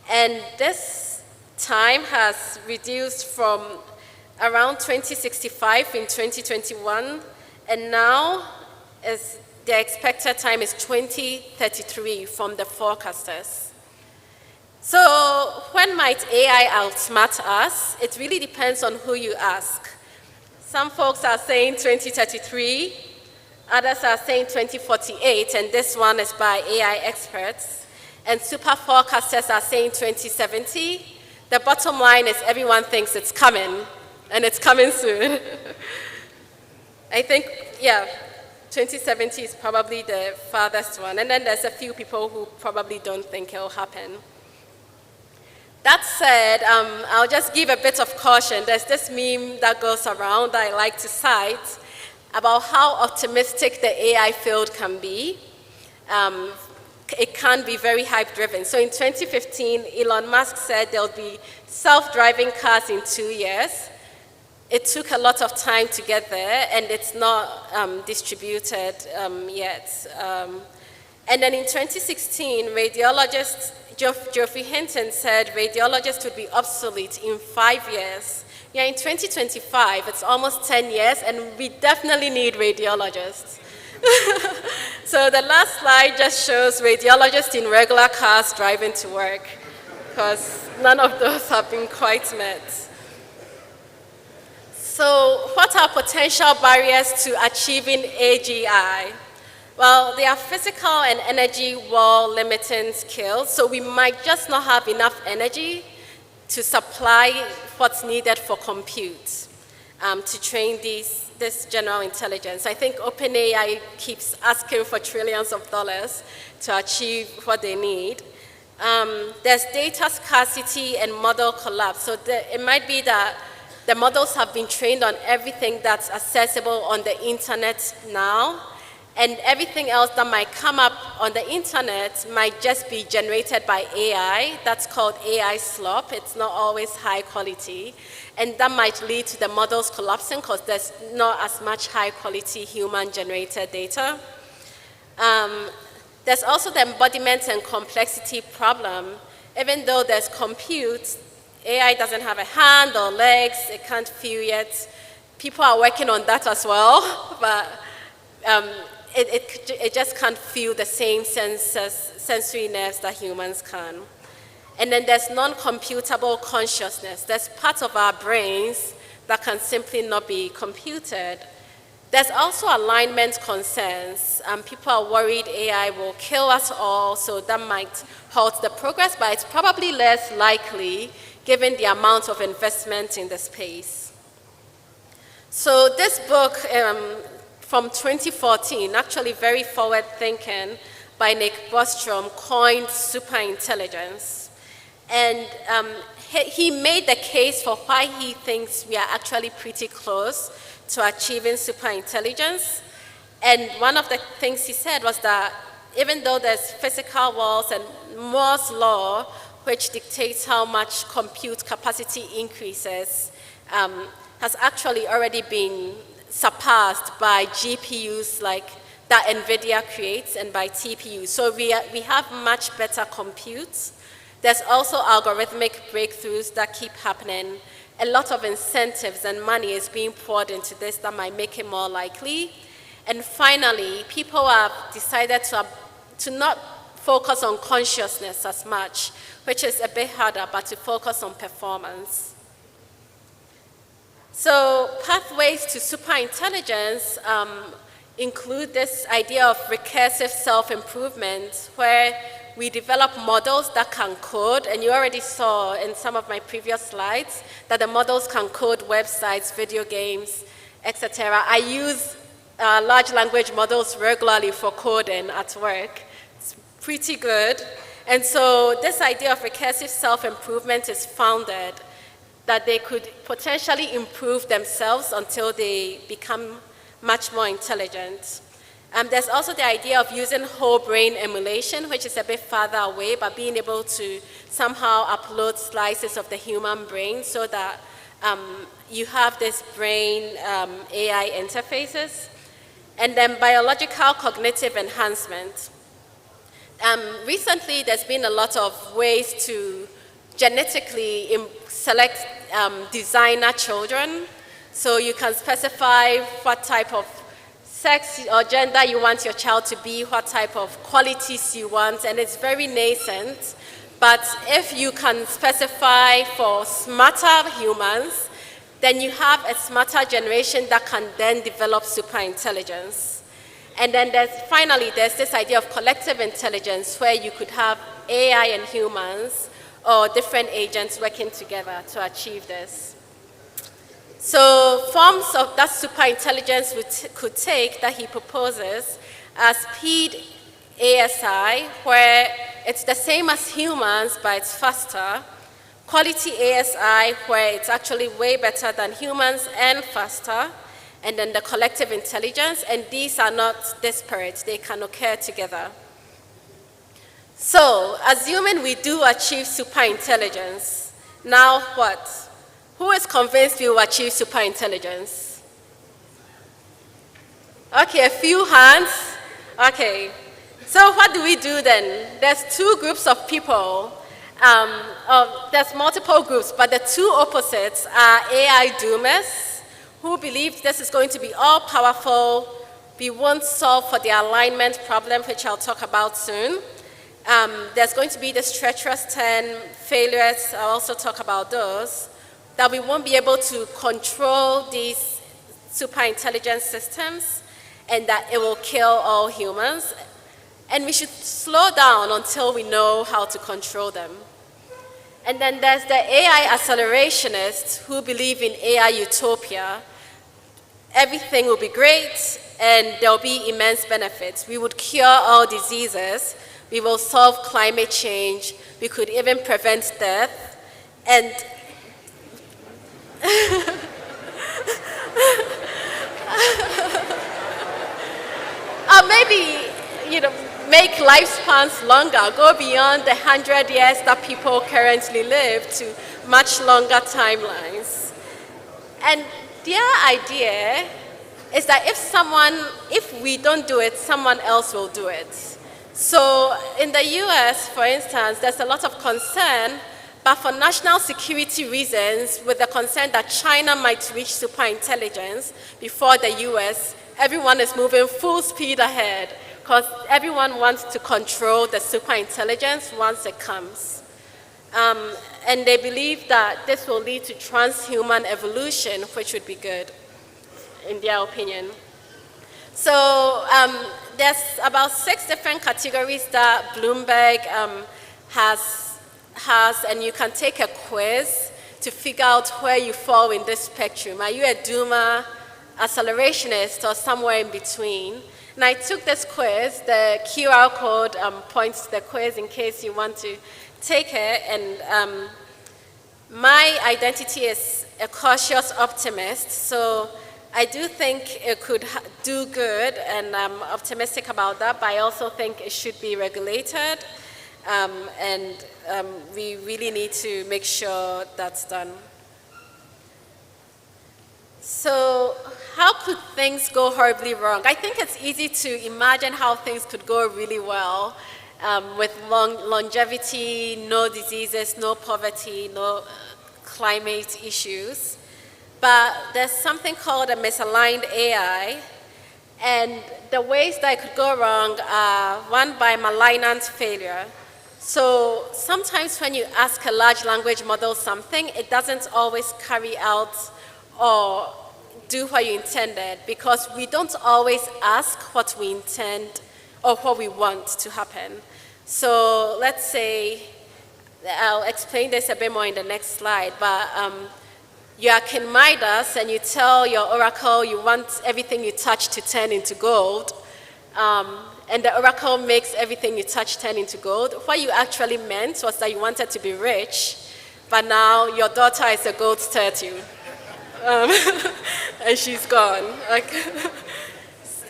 And this time has reduced from around 2065 in 2021, and now the expected time is 2033 from the forecasters. So when might AI outsmart us? It really depends on who you ask. Some folks are saying 2033, others are saying 2048, and this one is by AI experts. And super forecasters are saying 2070. The bottom line is everyone thinks it's coming, and it's coming soon. I think, 2070 is probably the farthest one, and then there's a few people who probably don't think it'll happen. That said, I'll just give a bit of caution. There's this meme that goes around that I like to cite about how optimistic the AI field can be. It can be very hype-driven. So in 2015, Elon Musk said there'll be self-driving cars in 2 years. It took a lot of time to get there, and it's not distributed yet. And then in 2016, radiologist Geoffrey Hinton said radiologists would be obsolete in 5 years. Yeah, in 2025, it's almost 10 years, and we definitely need radiologists. So the last slide just shows radiologists in regular cars driving to work, because none of those have been quite met. So what are potential barriers to achieving AGI? Well, there are physical and energy wall limiting skills, so we might just not have enough energy to supply what's needed for compute to train this general intelligence. I think OpenAI keeps asking for trillions of dollars to achieve what they need. There's data scarcity and model collapse. So it might be that the models have been trained on everything that's accessible on the internet now, and everything else that might come up on the internet might just be generated by AI. That's called AI slop. It's not always high quality. And that might lead to the models collapsing because there's not as much high quality human generated data. There's also the embodiment and complexity problem. Even though there's compute, AI doesn't have a hand or legs, it can't feel yet. People are working on that as well, but it just can't feel the same sensory nerves that humans can. And then there's non-computable consciousness. There's parts of our brains that can simply not be computed. There's also alignment concerns. People are worried AI will kill us all, so that might halt the progress, but it's probably less likely given the amount of investment in the space. So this book from 2014, actually very forward-thinking, by Nick Bostrom, coined superintelligence. And he made the case for why he thinks we are actually pretty close to achieving superintelligence. And one of the things he said was that even though there's physical laws and Moore's law, which dictates how much compute capacity increases, has actually already been surpassed by GPUs like that NVIDIA creates and by TPUs. So we have much better compute. There's also algorithmic breakthroughs that keep happening. A lot of incentives and money is being poured into this that might make it more likely. And finally, people have decided to not focus on consciousness as much, which is a bit harder, but to focus on performance. So pathways to superintelligence include this idea of recursive self-improvement, where we develop models that can code, and you already saw in some of my previous slides that the models can code websites, video games, etc. I use large language models regularly for coding at work. It's pretty good. And so this idea of recursive self-improvement is founded that they could potentially improve themselves until they become much more intelligent. There's also the idea of using whole brain emulation, which is a bit farther away, but being able to somehow upload slices of the human brain so that you have this brain AI interfaces. And then biological cognitive enhancement. Recently, there's been a lot of ways to genetically select designer children. So you can specify what type of sex or gender you want your child to be, what type of qualities you want, and it's very nascent. But if you can specify for smarter humans, then you have a smarter generation that can then develop superintelligence. And then finally, there's this idea of collective intelligence, where you could have AI and humans or different agents working together to achieve this. So forms of that superintelligence could take that he proposes as speed ASI, where it's the same as humans, but it's faster. Quality ASI, where it's actually way better than humans and faster. And then the collective intelligence, and these are not disparate, they can occur together. So, assuming we do achieve superintelligence, now what? Who is convinced we will achieve superintelligence? Okay, a few hands. Okay, so what do we do then? There's two groups of people. There's multiple groups, but the two opposites are AI doomers, who believe this is going to be all-powerful. We won't solve for the alignment problem, which I'll talk about soon. There's going to be this treacherous 10 failures. I'll also talk about those. That we won't be able to control these superintelligence systems, and that it will kill all humans. And we should slow down until we know how to control them. And then there's the AI accelerationists who believe in AI utopia. Everything will be great, and there'll be immense benefits. We would cure all diseases. We will solve climate change. We could even prevent death. And or maybe, make lifespans longer, go beyond the 100 years that people currently live to much longer timelines. And their idea is that if we don't do it, someone else will do it. So in the US, for instance, there's a lot of concern, but for national security reasons, with the concern that China might reach superintelligence before the US, everyone is moving full speed ahead, because everyone wants to control the superintelligence once it comes. And they believe that this will lead to transhuman evolution, which would be good, in their opinion. So there's about 6 different categories that Bloomberg has, and you can take a quiz to figure out where you fall in this spectrum. Are you a doomer? accelerationist or somewhere in between. And I took this quiz. The QR code points to the quiz in case you want to take it. And my identity is a cautious optimist. So I do think it could do good, and I'm optimistic about that, but I also think it should be regulated. We really need to make sure that's done. So how could things go horribly wrong? I think it's easy to imagine how things could go really well with longevity, no diseases, no poverty, no climate issues. But there's something called a misaligned AI, and the ways that it could go wrong are one, by malignant failure. So sometimes when you ask a large language model something, it doesn't always carry out or do what you intended, because we don't always ask what we intend or what we want to happen. So let's say, I'll explain this a bit more in the next slide, but you are King Midas and you tell your oracle you want everything you touch to turn into gold, and the oracle makes everything you touch turn into gold. What you actually meant was that you wanted to be rich, but now your daughter is a gold statue. And she's gone.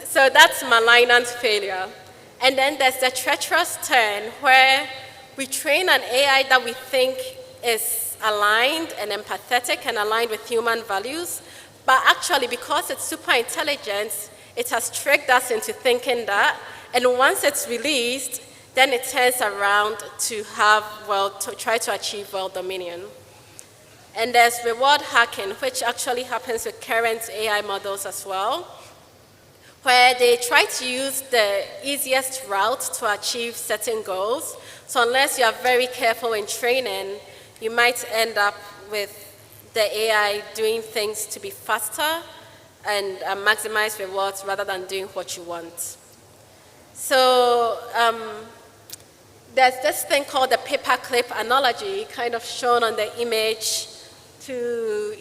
So that's malignant failure. And then there's the treacherous turn, where we train an AI that we think is aligned and empathetic and aligned with human values, but actually, because it's super intelligent, it has tricked us into thinking that, and once it's released, then it turns around to try to achieve world dominion. And there's reward hacking, which actually happens with current AI models as well, where they try to use the easiest route to achieve certain goals. So unless you are very careful in training, you might end up with the AI doing things to be faster and maximize rewards rather than doing what you want. So there's this thing called the paperclip analogy, kind of shown on the image to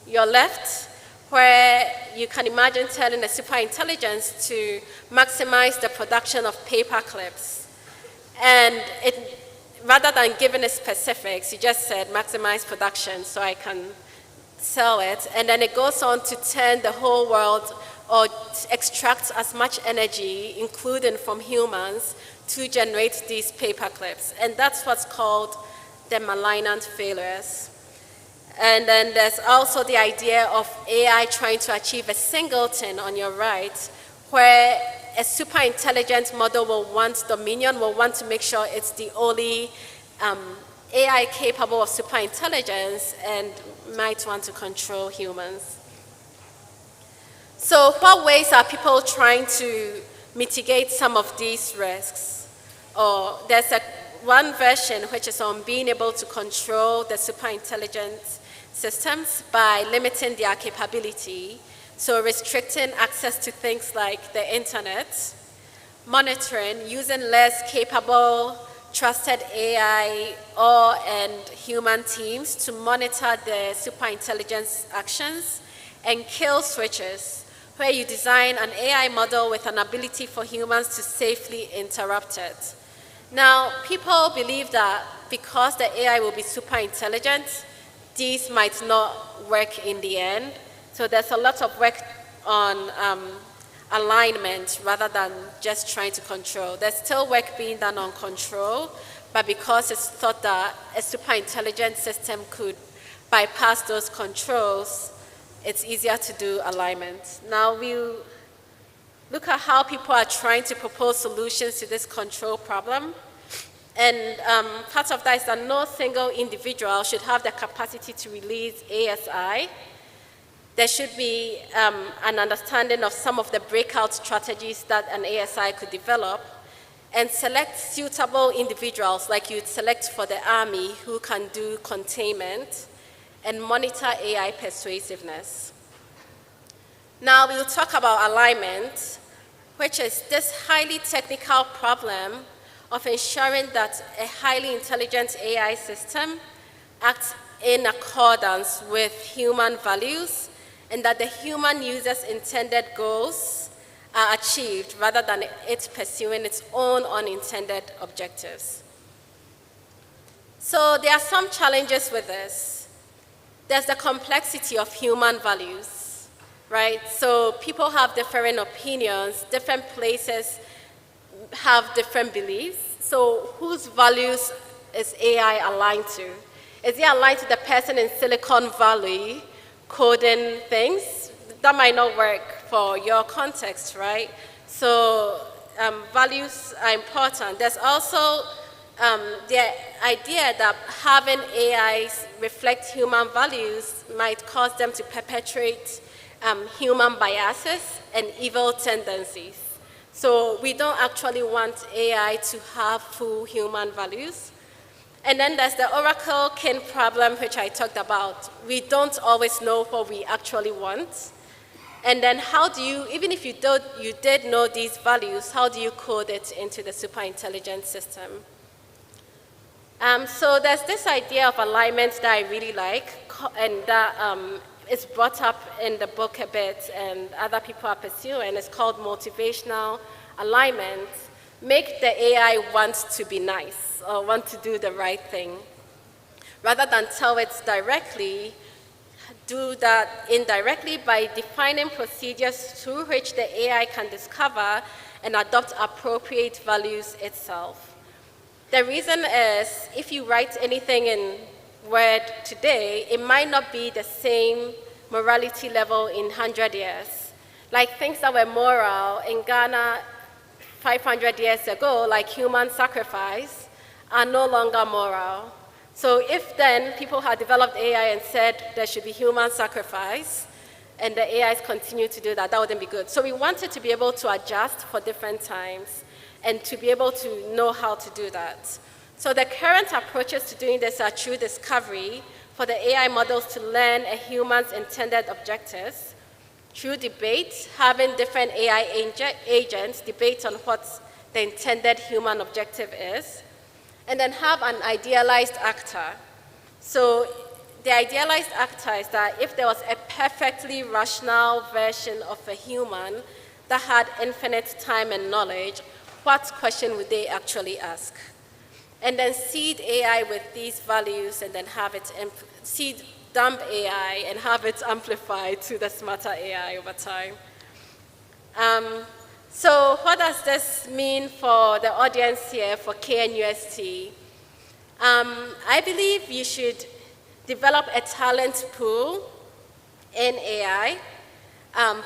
your left, where you can imagine telling the superintelligence to maximize the production of paper clips. And rather than giving it specifics, you just said maximize production so I can sell it. And then it goes on to turn the whole world, or extract as much energy, including from humans, to generate these paper clips. And that's what's called the malignant failures. And then there's also the idea of AI trying to achieve a singleton on your right, where a super intelligent model will want dominion, will want to make sure it's the only AI capable of super intelligence, and might want to control humans. So what ways are people trying to mitigate some of these risks? Or there's one version which is on being able to control the super intelligent systems by limiting their capability, so restricting access to things like the internet, monitoring, using less capable, trusted AI and human teams to monitor the superintelligence actions, and kill switches, where you design an AI model with an ability for humans to safely interrupt it. Now, people believe that because the AI will be super intelligent, these might not work in the end. So there's a lot of work on alignment rather than just trying to control. There's still work being done on control, but because it's thought that a super intelligent system could bypass those controls, it's easier to do alignment. Now we'll look at how people are trying to propose solutions to this control problem. And part of that is that no single individual should have the capacity to release ASI. There should be an understanding of some of the breakout strategies that an ASI could develop, and select suitable individuals like you'd select for the army who can do containment, and monitor AI persuasiveness. Now we'll talk about alignment, which is this highly technical problem of ensuring that a highly intelligent AI system acts in accordance with human values and that the human user's intended goals are achieved rather than it pursuing its own unintended objectives. So there are some challenges with this. There's the complexity of human values, right? So people have different opinions, different places have different beliefs. So whose values is AI aligned to? Is it aligned to the person in Silicon Valley coding things? That might not work for your context, right? So values are important. There's also the idea that having AIs reflect human values might cause them to perpetuate human biases and evil tendencies. So we don't actually want AI to have full human values. And then there's the Oracle King problem, which I talked about. We don't always know what we actually want. And then how do you, even if you did know these values, how do you code it into the superintelligent system? So there's this idea of alignment that I really like, and that is brought up in the book a bit, and other people are pursuing. It's called motivational alignment. Make the AI want to be nice, or want to do the right thing. Rather than tell it directly, do that indirectly by defining procedures through which the AI can discover and adopt appropriate values itself. The reason is, if you write anything in Word today, it might not be the same morality level in 100 years. Like things that were moral in Ghana 500 years ago, like human sacrifice, are no longer moral. So if then people had developed AI and said there should be human sacrifice, and the AIs continue to do that, that wouldn't be good. So we wanted to be able to adjust for different times and to be able to know how to do that. So the current approaches to doing this are through discovery for the AI models to learn a human's intended objectives, through debate, having different AI agents debate on what the intended human objective is, and then have an idealized actor. So the idealized actor is that if there was a perfectly rational version of a human that had infinite time and knowledge, what question would they actually ask? And then seed AI with these values and then have it, seed dump AI and have it amplified to the smarter AI over time. So what does this mean for the audience here for KNUST? I believe you should develop a talent pool in AI,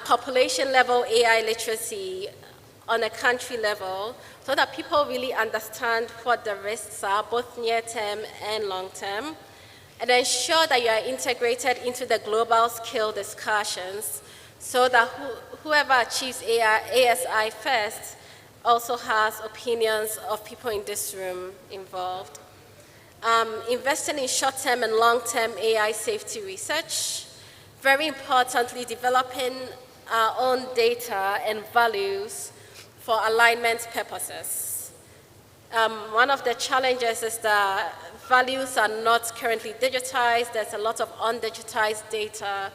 population level AI literacy on a country level, so that people really understand what the risks are, both near-term and long-term, and ensure that you are integrated into the global skill discussions so that whoever achieves ASI first also has opinions of people in this room involved. Investing in short-term and long-term AI safety research. Very importantly, developing our own data and values for alignment purposes. One of the challenges is that values are not currently digitized. There's a lot of undigitized data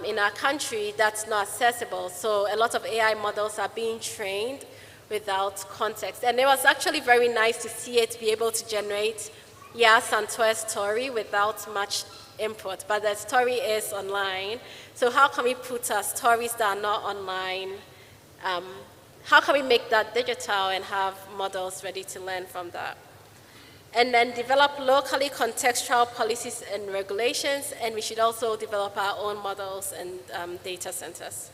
in our country that's not accessible. So a lot of AI models are being trained without context. And it was actually very nice to see it be able to generate Santo's story without much input, but the story is online. So how can we put our stories that are not online? How can we make that digital and have models ready to learn from that? And then develop locally contextual policies and regulations, and we should also develop our own models and data centers.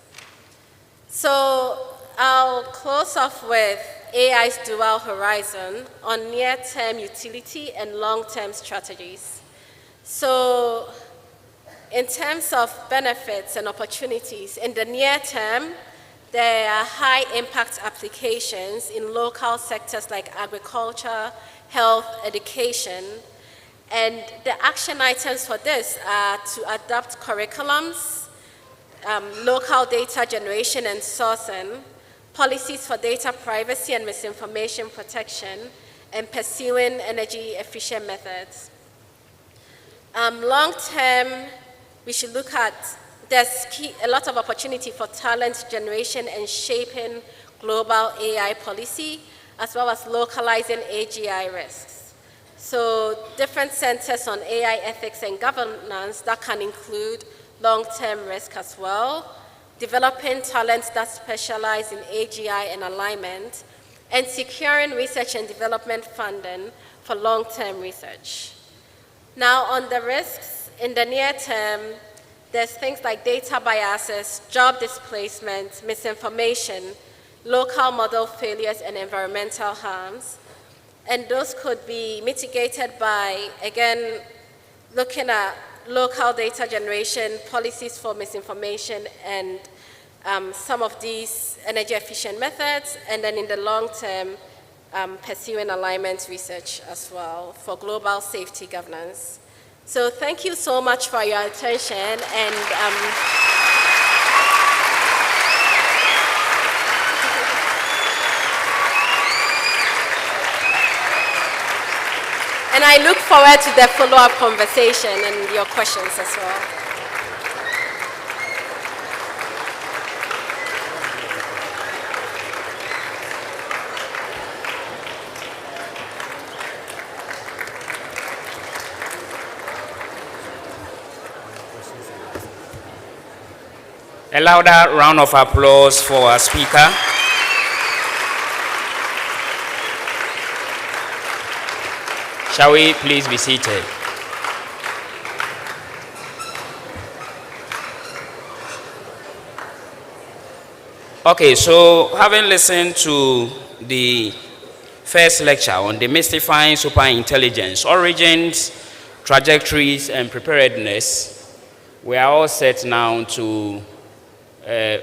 So I'll close off with AI's dual horizon on near-term utility and long-term strategies. So in terms of benefits and opportunities, in the near term, there are high-impact applications in local sectors like agriculture, health, education, and the action items for this are to adapt curriculums, local data generation and sourcing, policies for data privacy and misinformation protection, and pursuing energy-efficient methods. Long-term, we should look at there's a lot of opportunity for talent generation and shaping global AI policy, as well as localizing AGI risks. So different centers on AI ethics and governance that can include long-term risk as well, developing talents that specialize in AGI and alignment, and securing research and development funding for long-term research. Now, on the risks, in the near term, there's things like data biases, job displacement, misinformation, local model failures, and environmental harms. And those could be mitigated by, again, looking at local data generation, policies for misinformation, and some of these energy efficient methods, and then in the long term, pursuing alignment research as well for global safety governance. So thank you so much for your attention, and I look forward to the follow-up conversation and your questions as well. A louder round of applause for our speaker. Shall we please be seated? Okay, so having listened to the first lecture on demystifying superintelligence, origins, trajectories, and preparedness, we are all set now to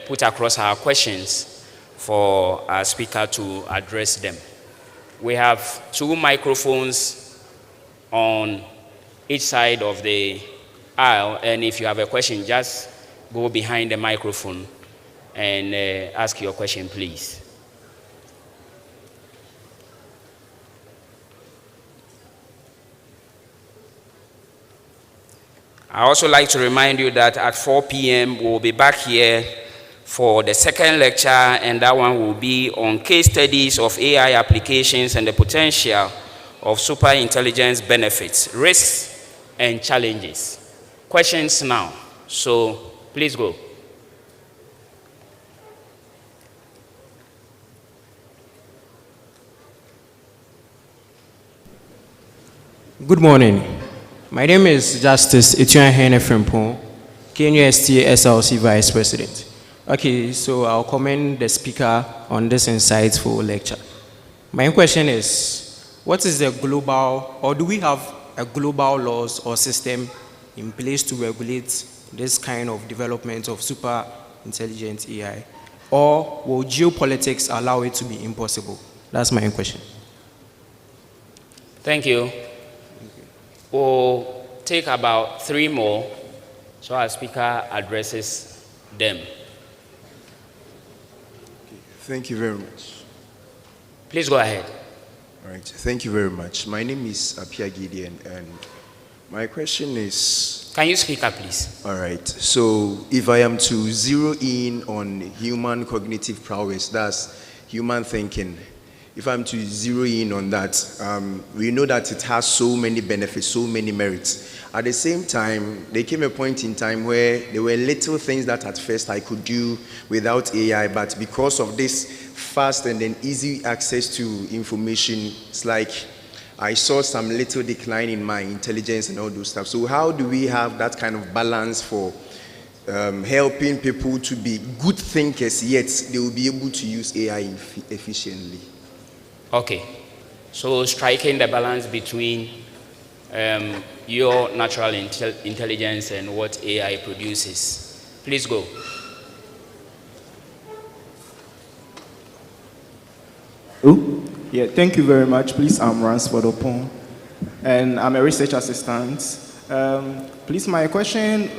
put across our questions for our speaker to address them. We have 2 microphones on each side of the aisle, and if you have a question, just go behind the microphone and ask your question, please. I also like to remind you that at 4 p.m. we'll be back here for the second lecture, and that one will be on case studies of AI applications and the potential of superintelligence benefits, risks, and challenges. Questions now, so please go. Good morning. My name is Justice Etienne Frimpong, KNUST-TEK SLC Vice President. Okay, so I'll commend the speaker on this insightful lecture. My question is, what is the global, or do we have a global laws or system in place to regulate this kind of development of super intelligent AI? Or will geopolitics allow it to be impossible? That's my question. Thank you. We'll take about 3 more so our speaker addresses them. Thank you very much. Please go ahead. All right, thank you very much. My name is Apia Gideon, and my question is... Can you speak up, please? All right, so if I am to zero in on human cognitive prowess, that's human thinking, if I'm to zero in on that, we know that it has so many benefits, so many merits. At the same time, there came a point in time where there were little things that at first I could do without AI, but because of this fast and then easy access to information, it's like I saw some little decline in my intelligence and all those stuff. So how do we have that kind of balance for helping people to be good thinkers, yet they will be able to use AI efficiently? Okay, so striking the balance between your natural intelligence and what AI produces. Please go. Oh, yeah, thank you very much. Please, I'm Ransford Opon, and I'm a research assistant. Please, my question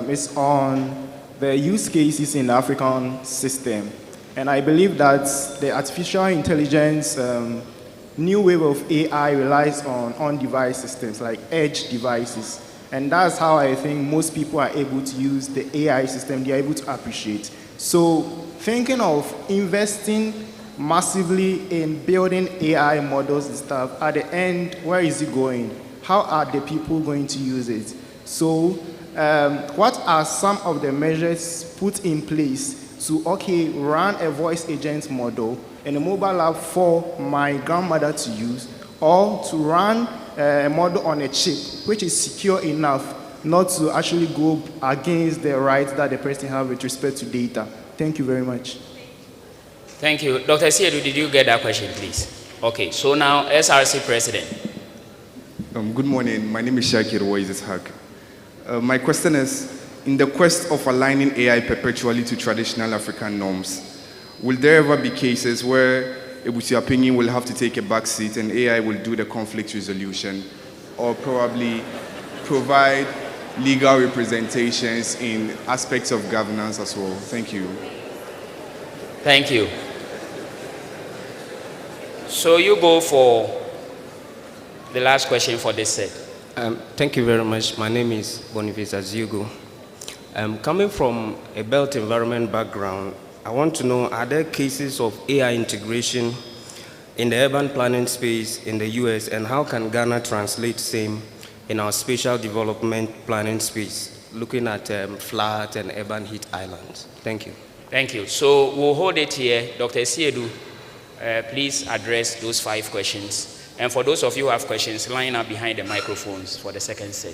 is on the use cases in the African system. And I believe that the artificial intelligence new wave of AI relies on on-device systems like edge devices. And that's how I think most people are able to use the AI system, they are able to appreciate. So thinking of investing massively in building AI models and stuff, at the end, where is it going? How are the people going to use it? So what are some of the measures put in place to, okay, run a voice agent model in a mobile app for my grandmother to use, or to run a model on a chip, which is secure enough not to actually go against the rights that the person has with respect to data. Thank you very much. Thank you. Dr. Siedu, did you get that question, please? Okay, so now SRC President. Good morning. My name is Shakir Waizishak. My question is, in the quest of aligning AI perpetually to traditional African norms, will there ever be cases where Ebusi opinion will have to take a back seat and AI will do the conflict resolution, or probably provide legal representations in aspects of governance as well? Thank you. Thank you. So you go for the last question for this set. Thank you very much. My name is Boniface Aziugo. Coming from a built environment background, I want to know, are there cases of AI integration in the urban planning space in the US, and how can Ghana translate same in our spatial development planning space, looking at flood and urban heat islands? Thank you. Thank you. So we'll hold it here. Dr. Siedu, please address those 5 questions. And for those of you who have questions, line up behind the microphones for the second set.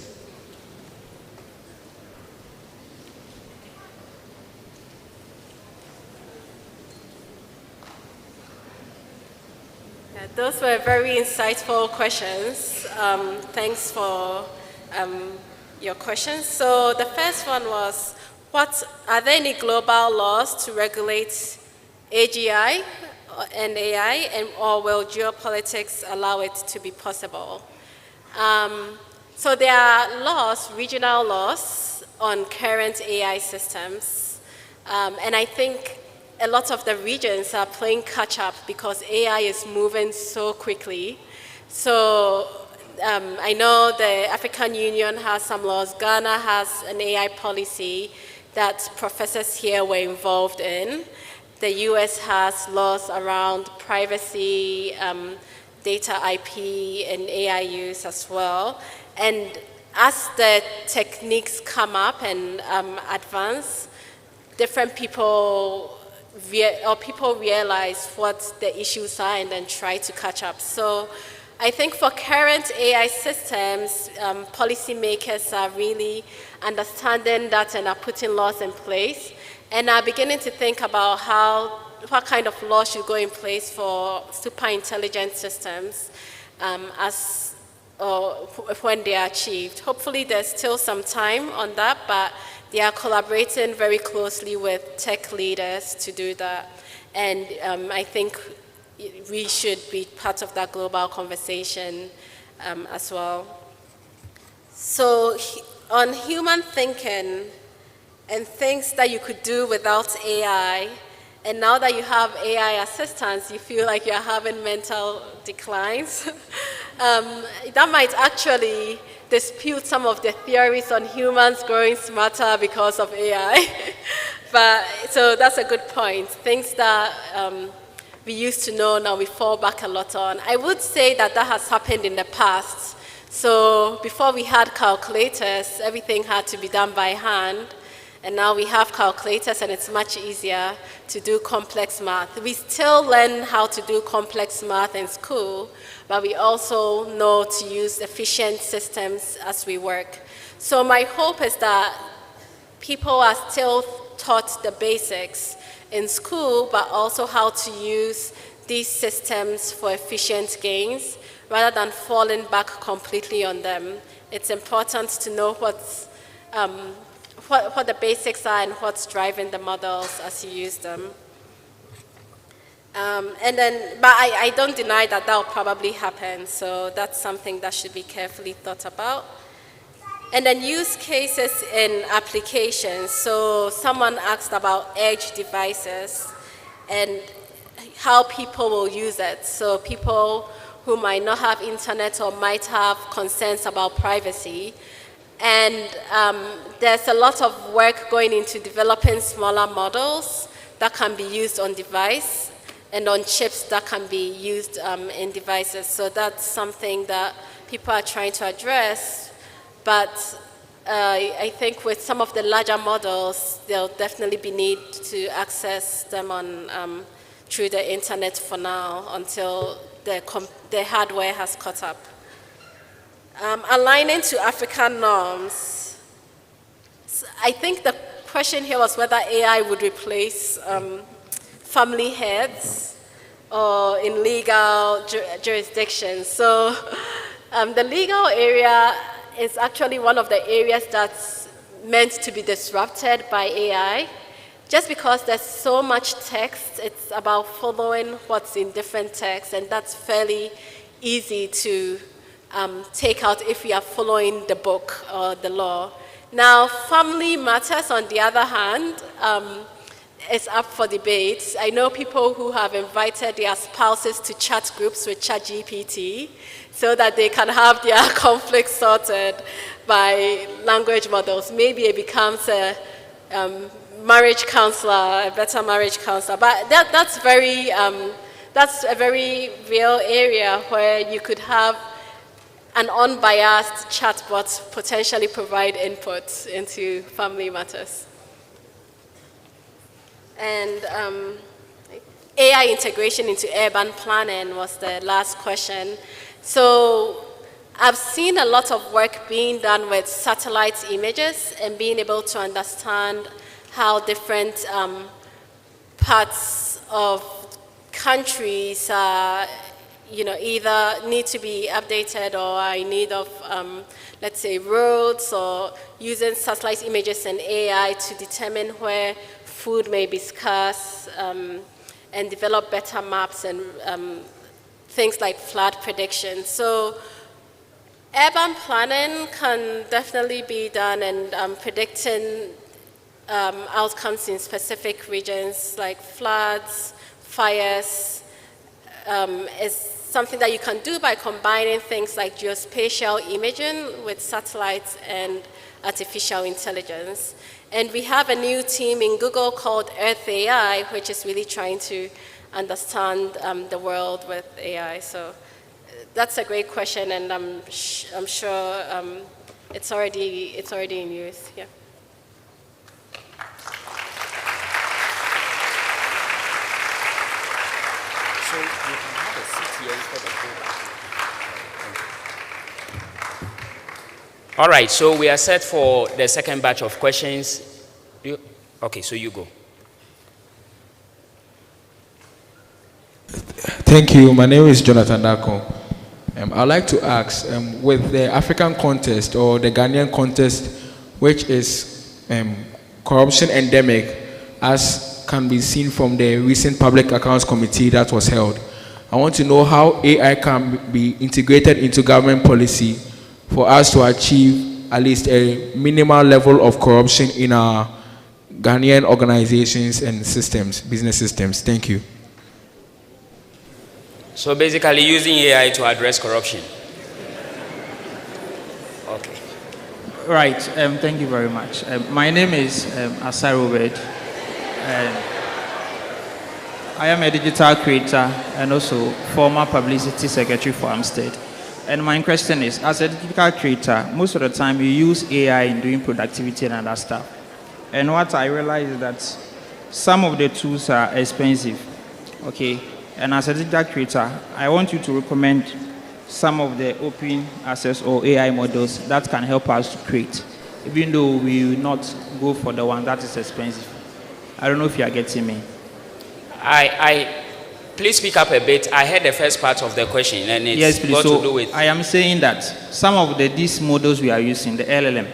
Those were very insightful questions. Thanks for your questions. So the first one was, are there any global laws to regulate AGI and AI, or will geopolitics allow it to be possible? So there are laws, regional laws, on current AI systems. And I think a lot of the regions are playing catch up because AI is moving so quickly. So I know the African Union has some laws. Ghana has an AI policy that professors here were involved in. The US has laws around privacy, data IP, and AI use as well. And as the techniques come up and advance, different people realize what the issues are and then try to catch up. So I think for current AI systems, policymakers are really understanding that and are putting laws in place, and are beginning to think about what kind of laws should go in place for super intelligent systems when they are achieved. Hopefully there's still some time on that, but they are collaborating very closely with tech leaders to do that. And I think we should be part of that global conversation as well. So on human thinking and things that you could do without AI, and now that you have AI assistants, you feel like you're having mental declines. That might actually dispute some of the theories on humans growing smarter because of AI. So that's a good point. Things that we used to know, now we fall back a lot on. I would say that has happened in the past. So before we had calculators, everything had to be done by hand. And now we have calculators, and it's much easier to do complex math. We still learn how to do complex math in school, but we also know to use efficient systems as we work. So my hope is that people are still taught the basics in school, but also how to use these systems for efficient gains, rather than falling back completely on them. It's important to know what the basics are and what's driving the models as you use them. But I don't deny that will probably happen, so that's something that should be carefully thought about. And then use cases in applications. So someone asked about edge devices and how people will use it. So people who might not have internet or might have concerns about privacy, And there's a lot of work going into developing smaller models that can be used on device and on chips that can be used in devices. So that's something that people are trying to address. But I think with some of the larger models, there'll definitely be need to access them on through the internet for now until the hardware has caught up. Aligning to African norms, I think the question here was whether AI would replace family heads or in legal jurisdictions. So the legal area is actually one of the areas that's meant to be disrupted by AI. Just because there's so much text, it's about following what's in different texts, and that's fairly easy to take out if we are following the book or the law. Now, family matters, on the other hand, is up for debate. I know people who have invited their spouses to chat groups with ChatGPT so that they can have their conflicts sorted by language models. Maybe it becomes a marriage counselor, a better marriage counselor. But that's a very real area where you could have an unbiased chatbot potentially provide input into family matters. And AI integration into urban planning was the last question. So I've seen a lot of work being done with satellite images and being able to understand how different parts of countries either need to be updated or are in need of, let's say, roads, or using satellite images and AI to determine where food may be scarce and develop better maps and things like flood prediction. So urban planning can definitely be done, and predicting outcomes in specific regions like floods, fires, is something that you can do by combining things like geospatial imaging with satellites and artificial intelligence. And we have a new team in Google called Earth AI, which is really trying to understand the world with AI. So that's a great question, and I'm sure it's already in use. Yeah. So you can have a seat here instead of go. All right, so we are set for the second batch of questions. Okay, so you go. Thank you. My name is Jonathan Dako. I'd like to ask, with the African context or the Ghanaian context, which is corruption endemic, as can be seen from the recent Public Accounts Committee that was held, I want to know how AI can be integrated into government policy for us to achieve at least a minimal level of corruption in our Ghanaian organizations and systems, business systems. Thank you. So basically using AI to address corruption. Okay. Right, thank you very much. My name is Asai Robert. I am a digital creator and also former publicity secretary for Amstead. And my question is, as a digital creator, most of the time you use AI in doing productivity and other stuff. And what I realize is that some of the tools are expensive, okay? And as a digital creator, I want you to recommend some of the open access or AI models that can help us to create, even though we will not go for the one that is expensive. I don't know if you are getting me. Please speak up a bit. I heard the first part of the question, and it's yes, please. got So to do with... I am saying that some of these models we are using, the LLM,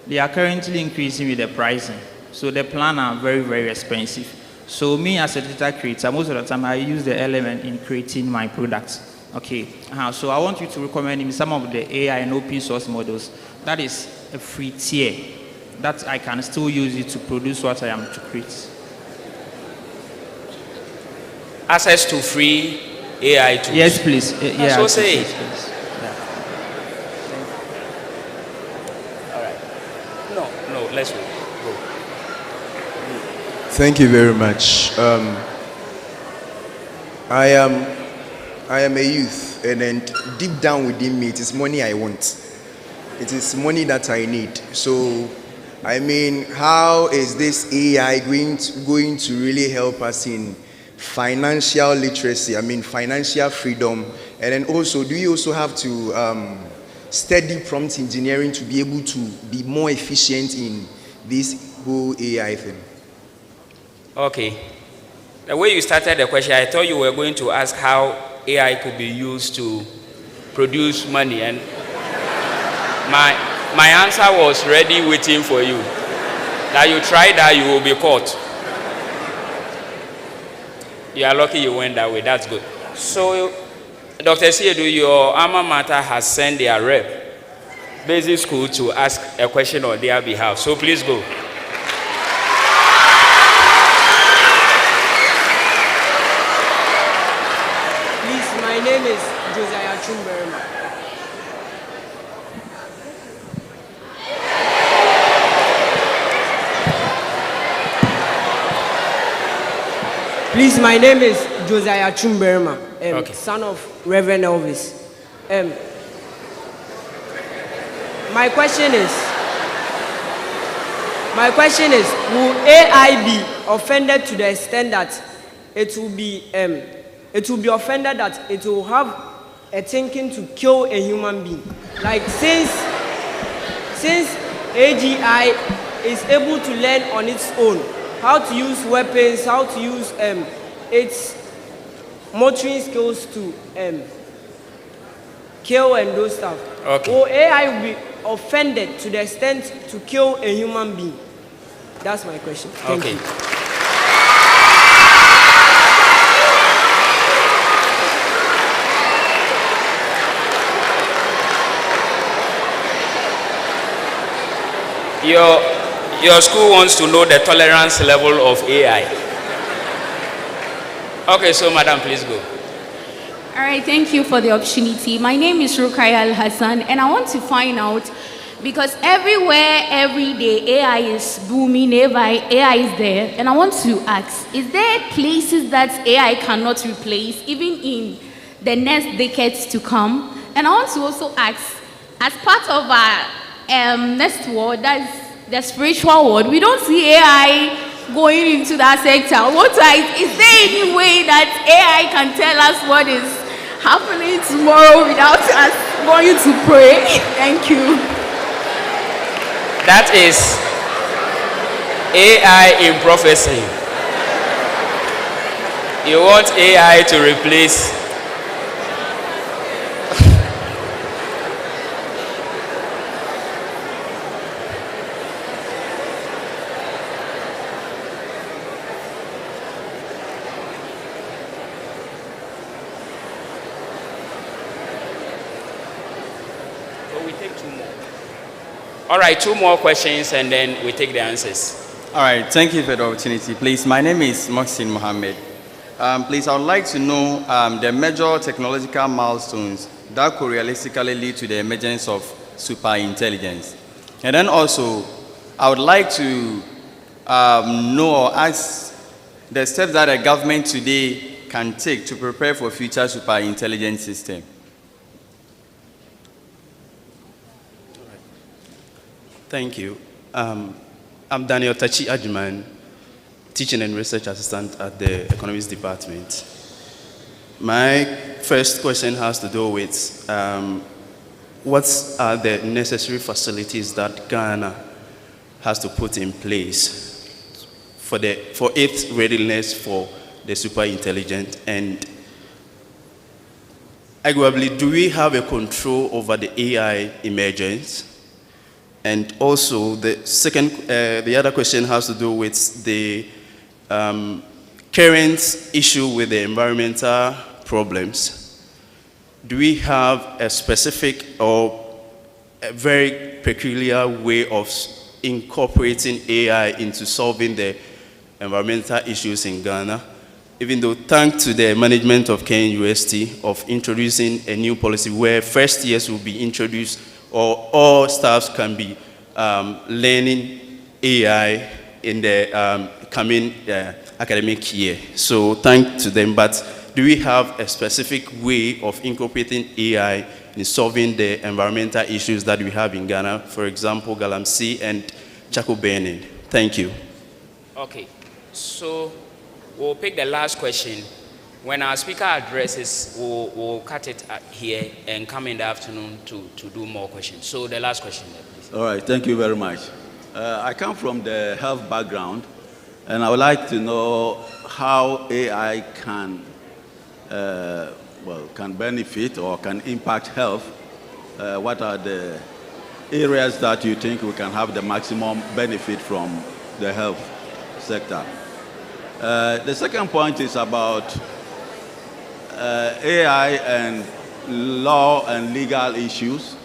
they are currently increasing with the pricing. So the plan are very, very expensive. So me as a data creator, most of the time I use the LLM in creating my products. Okay. So I want you to recommend me some of the AI and open source models. That is a free tier that I can still use it to produce what I am to create. Access to free AI tools. Yes, please. So say it. Yeah. All No, let's go. Thank you very much. I am a youth, and then deep down within me, it is money I want. It is money that I need. So, I mean, how is this AI going to really help us in financial literacy? I mean, financial freedom, and then also, do you also have to study prompt engineering to be able to be more efficient in this whole AI thing? Okay. The way you started the question, I thought you were going to ask how AI could be used to produce money, and my answer was ready waiting for you. That you try that, you will be caught. You are lucky you went that way. That's good. So, Dr. Siedu, your alma mater has sent their rep, basic school, to ask a question on their behalf. So please go. My name is Josiah Chumberma. Please, my name is Josiah Chumberma, son of Reverend Elvis. My question is, will AI be offended to the extent that it will be offended that it will have a thinking to kill a human being? Like, since AGI is able to learn on its own how to use weapons, how to use its motoring skills to kill and those stuff. Okay. Will AI be offended to the extent to kill a human being? That's my question. Thank you. Your school wants to know the tolerance level of AI. Okay, so madam, please go. All right, thank you for the opportunity. My name is Rukaya Al-Hassan, and I want to find out, because everywhere, every day, AI is booming, AI is there, and I want to ask, is there places that AI cannot replace, even in the next decades to come? And I want to also ask, as part of our next world, that's the spiritual world, we don't see AI going into that sector. Is there any way that AI can tell us what is happening tomorrow without us going to pray? Thank you. That is AI in prophecy. You want AI to replace. All right, 2 more questions and then we take the answers. All right, thank you for the opportunity. Please, my name is Mohsin Mohammed. Please, I would like to know the major technological milestones that could realistically lead to the emergence of superintelligence. And then also, I would like to know or ask the steps that a government today can take to prepare for future superintelligence system. Thank you. I'm Daniel Tachi Adjuman, Teaching and Research Assistant at the Economics Department. My first question has to do with what are the necessary facilities that Ghana has to put in place for its readiness for the superintelligent, and arguably, do we have a control over the AI emergence? And also, the other question has to do with the current issue with the environmental problems. Do we have a specific or a very peculiar way of incorporating AI into solving the environmental issues in Ghana? Even though, thanks to the management of KNUST of introducing a new policy where first years will be introduced, or all staffs can be learning AI in the coming academic year. So thanks to them, but do we have a specific way of incorporating AI in solving the environmental issues that we have in Ghana, for example, galamsey and charcoal burning? Thank you. Okay, so we'll pick the last question. When our speaker addresses, we'll cut it here and come in the afternoon to do more questions. So the last question there, please. All right, thank you very much. I come from the health background, and I would like to know how AI can benefit or can impact health. What are the areas that you think we can have the maximum benefit from the health sector? The second point is about AI and law and legal issues.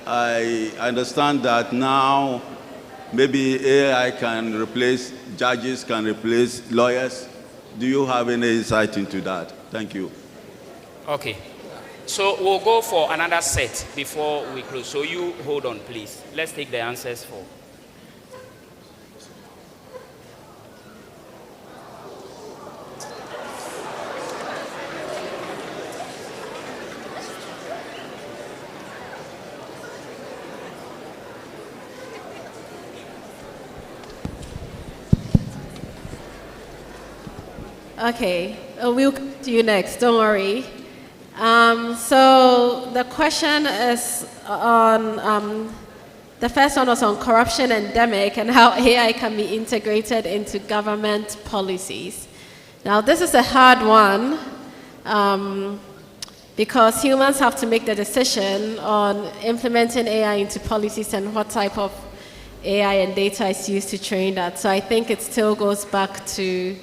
I understand that now maybe AI can replace judges, can replace lawyers. Do you have any insight into that? Thank you. Okay. So we'll go for another set before we close. So you hold on, please. Let's take the answers for. Okay, we'll come to you next, don't worry. So the question is on, the first one was on corruption endemic and how AI can be integrated into government policies. Now this is a hard one because humans have to make the decision on implementing AI into policies and what type of AI and data is used to train that. So I think it still goes back to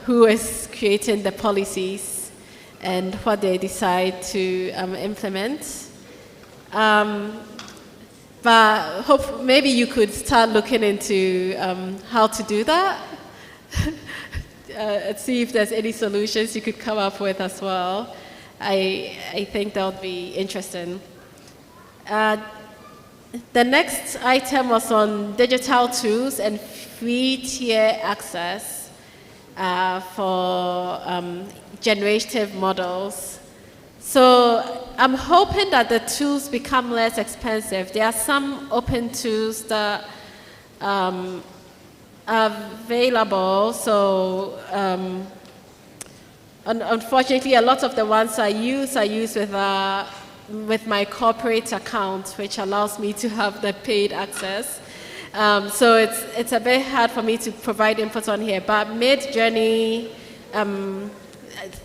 who is creating the policies and what they decide to implement. But maybe you could start looking into how to do that and see if there's any solutions you could come up with as well. I think that would be interesting. The next item was on digital tools and free tier access for generative models. So I'm hoping that the tools become less expensive. There are some open tools that are available. So unfortunately, a lot of the ones I use with my corporate account, which allows me to have the paid access. So it's a bit hard for me to provide input on here, but Midjourney,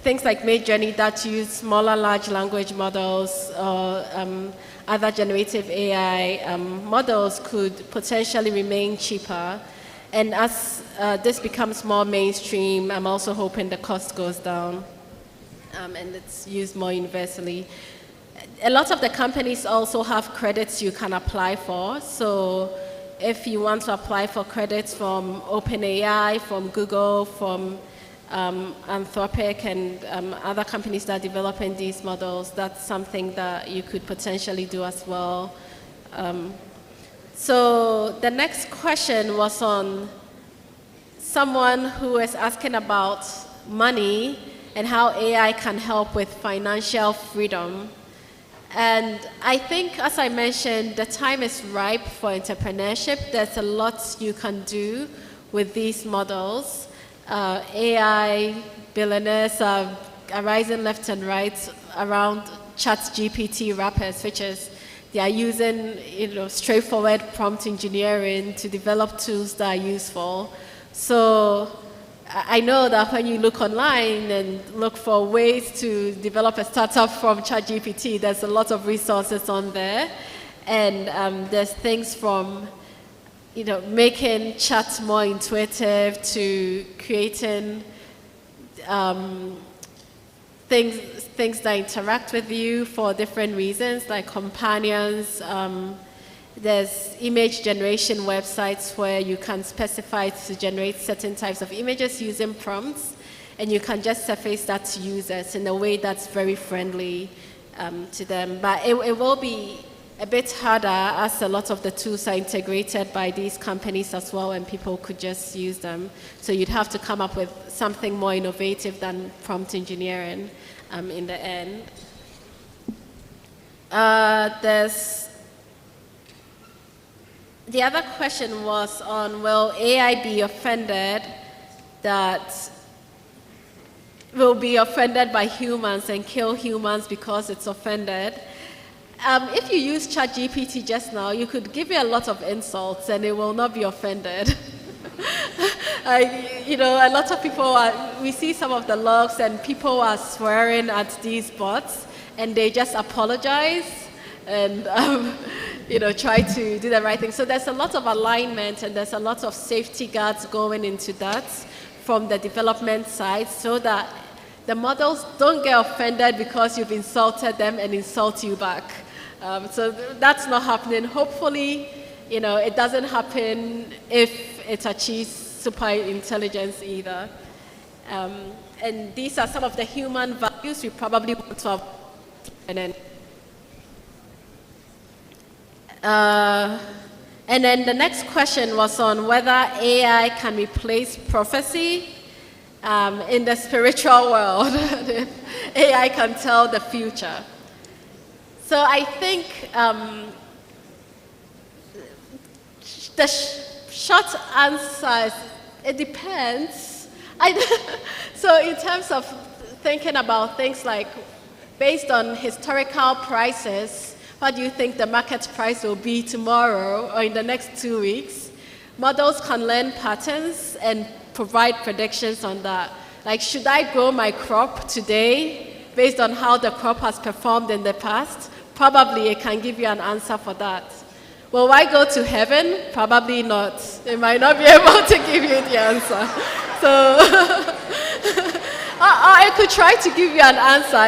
things like Midjourney that use smaller large language models or other generative AI models could potentially remain cheaper. And as this becomes more mainstream, I'm also hoping the cost goes down and it's used more universally. A lot of the companies also have credits you can apply for. So if you want to apply for credits from OpenAI, from Google, from Anthropic, and other companies that are developing these models, that's something that you could potentially do as well. So the next question was on someone who is asking about money and how AI can help with financial freedom. And I think, as I mentioned, the time is ripe for entrepreneurship. There's a lot you can do with these models. AI billionaires are arising left and right around ChatGPT wrappers, which is they are using straightforward prompt engineering to develop tools that are useful. So I know that when you look online and look for ways to develop a startup from ChatGPT, there's a lot of resources on there. And there's things from making chat more intuitive to creating things that interact with you for different reasons, like companions. There's image generation websites where you can specify to generate certain types of images using prompts, and you can just surface that to users in a way that's very friendly to them. But it will be a bit harder as a lot of the tools are integrated by these companies as well, and people could just use them. So you'd have to come up with something more innovative than prompt engineering in the end. The other question was on, will AI be offended by humans and kill humans because it's offended? If you use ChatGPT just now, you could give it a lot of insults and it will not be offended. You know, a lot of people we see some of the logs and people are swearing at these bots and they just apologize and you know, try to do the right thing. So there's a lot of alignment and there's a lot of safety guards going into that from the development side, so that the models don't get offended because you've insulted them and insult you back. So that's not happening. Hopefully, you know, it doesn't happen if it achieves super intelligence either. And these are some of the human values we probably want to have. And then the next question was on whether AI can replace prophecy in the spiritual world. AI can tell the future. So I think the short answer is it depends. So in terms of thinking about things like, based on historical prices, what do you think the market price will be tomorrow or in the next 2 weeks? Models can learn patterns and provide predictions on that. Like, should I grow my crop today based on how the crop has performed in the past? Probably it can give you an answer for that. Will I go to heaven? Probably not. It might not be able to give you the answer. So, I could try to give you an answer.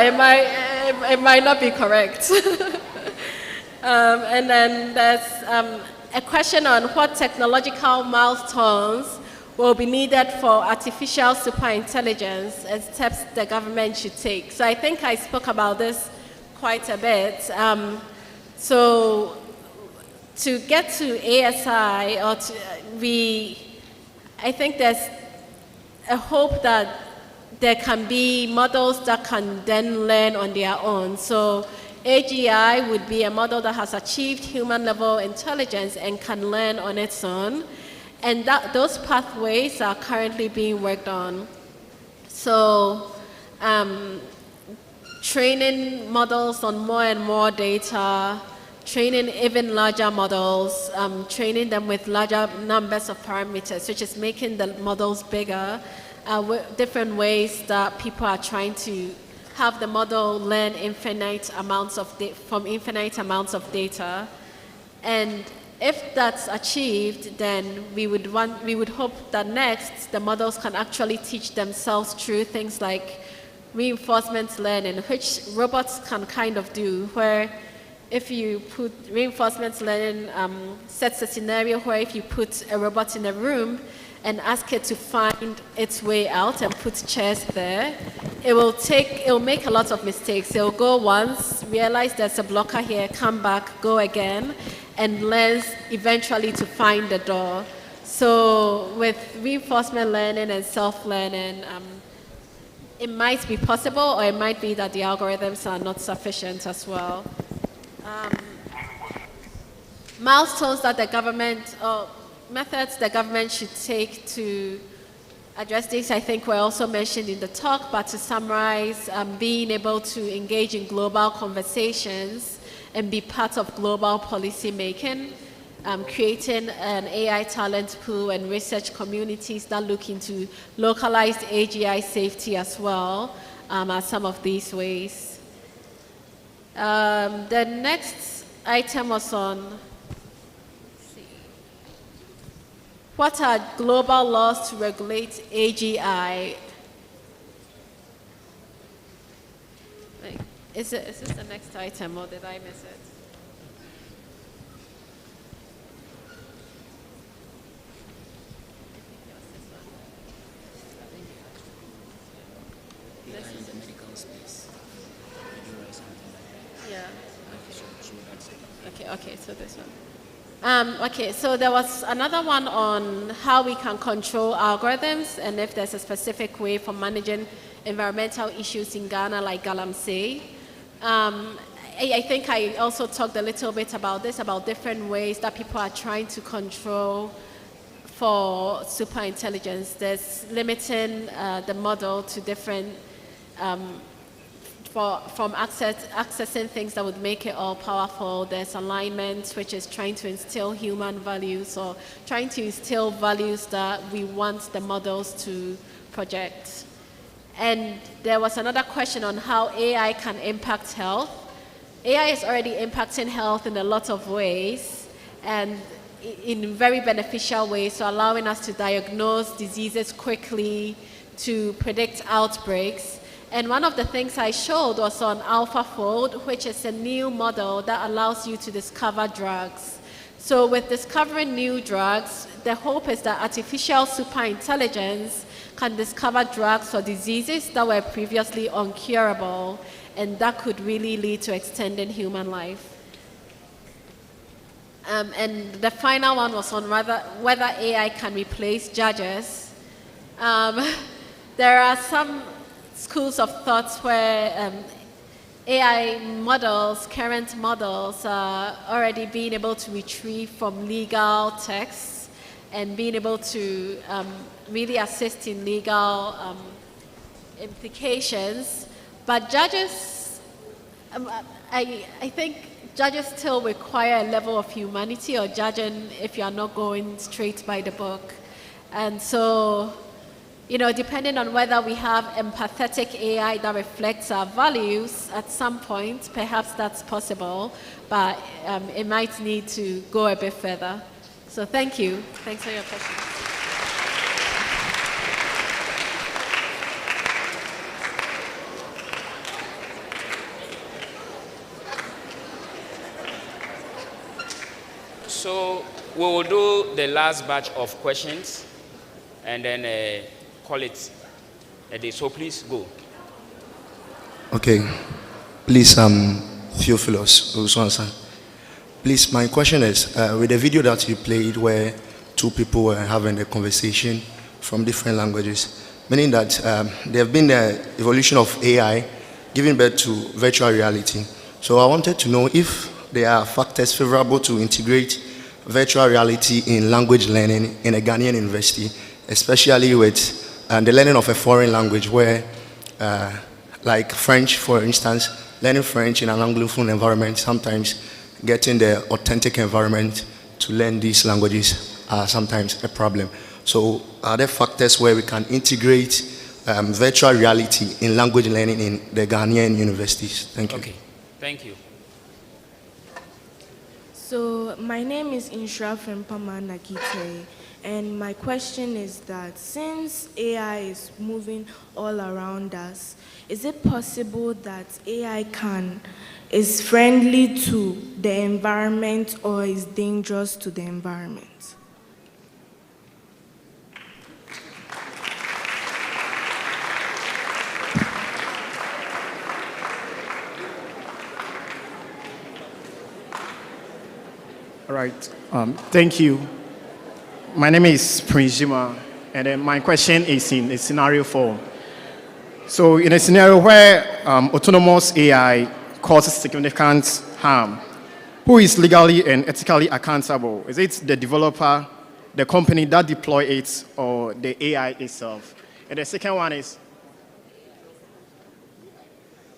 It might not be correct. And then there's a question on what technological milestones will be needed for artificial superintelligence and steps the government should take. So I think I spoke about this quite a bit. So to get to ASI, I think there's a hope that there can be models that can then learn on their own. So AGI would be a model that has achieved human-level intelligence and can learn on its own. And those pathways are currently being worked on. So training models on more and more data, training even larger models, training them with larger numbers of parameters, which is making the models bigger, different ways that people are trying to have the model learn from infinite amounts of data. And if that's achieved, then we would hope that next the models can actually teach themselves through things like reinforcement learning, which robots can kind of do, where if you put reinforcement learning, sets a scenario where if you put a robot in a room and ask it to find its way out and put chairs there, it will make a lot of mistakes. It will go once, realize there's a blocker here, come back, go again, and learns eventually to find the door. So with reinforcement learning and self-learning, it might be possible, or it might be that the algorithms are not sufficient as well. Milestones that the government, or methods the government should take to address this, I think were also mentioned in the talk, but to summarize, being able to engage in global conversations and be part of global policy making, creating an AI talent pool and research communities that look into localized AGI safety as well, are some of these ways. The next item was on, what are global laws to regulate AGI? Is this the next item, or did I miss it? Okay, so this one. Okay, so there was another one on how we can control algorithms and if there's a specific way for managing environmental issues in Ghana, like Galamsey. I think I also talked a little bit about this, about different ways that people are trying to control for superintelligence. There's limiting the model to different from accessing things that would make it all powerful. There's alignment, which is trying to instill human values or trying to instill values that we want the models to project. And there was another question on how AI can impact health. AI is already impacting health in a lot of ways and in very beneficial ways, so allowing us to diagnose diseases quickly, to predict outbreaks. And one of the things I showed was on AlphaFold, which is a new model that allows you to discover drugs. So with discovering new drugs, the hope is that artificial superintelligence can discover drugs for diseases that were previously uncurable, and that could really lead to extending human life. And the final one was on whether AI can replace judges. There are some schools of thoughts where AI models, current models, are already being able to retrieve from legal texts and being able to really assist in legal implications. But judges, I think judges still require a level of humanity or judging if you are not going straight by the book. And so, you know, depending on whether we have empathetic AI that reflects our values at some point, perhaps that's possible, but it might need to go a bit further. So thank you. Thanks for your question. So we will do the last batch of questions and then call it a day. So please go. Okay. Please, Theophilus Osuansa. Please, my question is, with the video that you played where two people were having a conversation from different languages, meaning that there have been the evolution of AI giving birth to virtual reality. So I wanted to know if there are factors favorable to integrate virtual reality in language learning in a Ghanaian university, especially with the learning of a foreign language where, like French, for instance, learning French in an Anglophone environment, sometimes getting the authentic environment to learn these languages are sometimes a problem. So are there factors where we can integrate virtual reality in language learning in the Ghanaian universities? Thank you. Okay, thank you. So my name is Inshra Frempama Nakite, and my question is that since AI is moving all around us, is it possible that AI is friendly to the environment or is dangerous to the environment? All right. Thank you. My name is Prince Jima, and then my question is in a scenario form. So in a scenario where autonomous AI causes significant harm, who is legally and ethically accountable? Is it the developer, the company that deploy it, or the AI itself? And the second one is,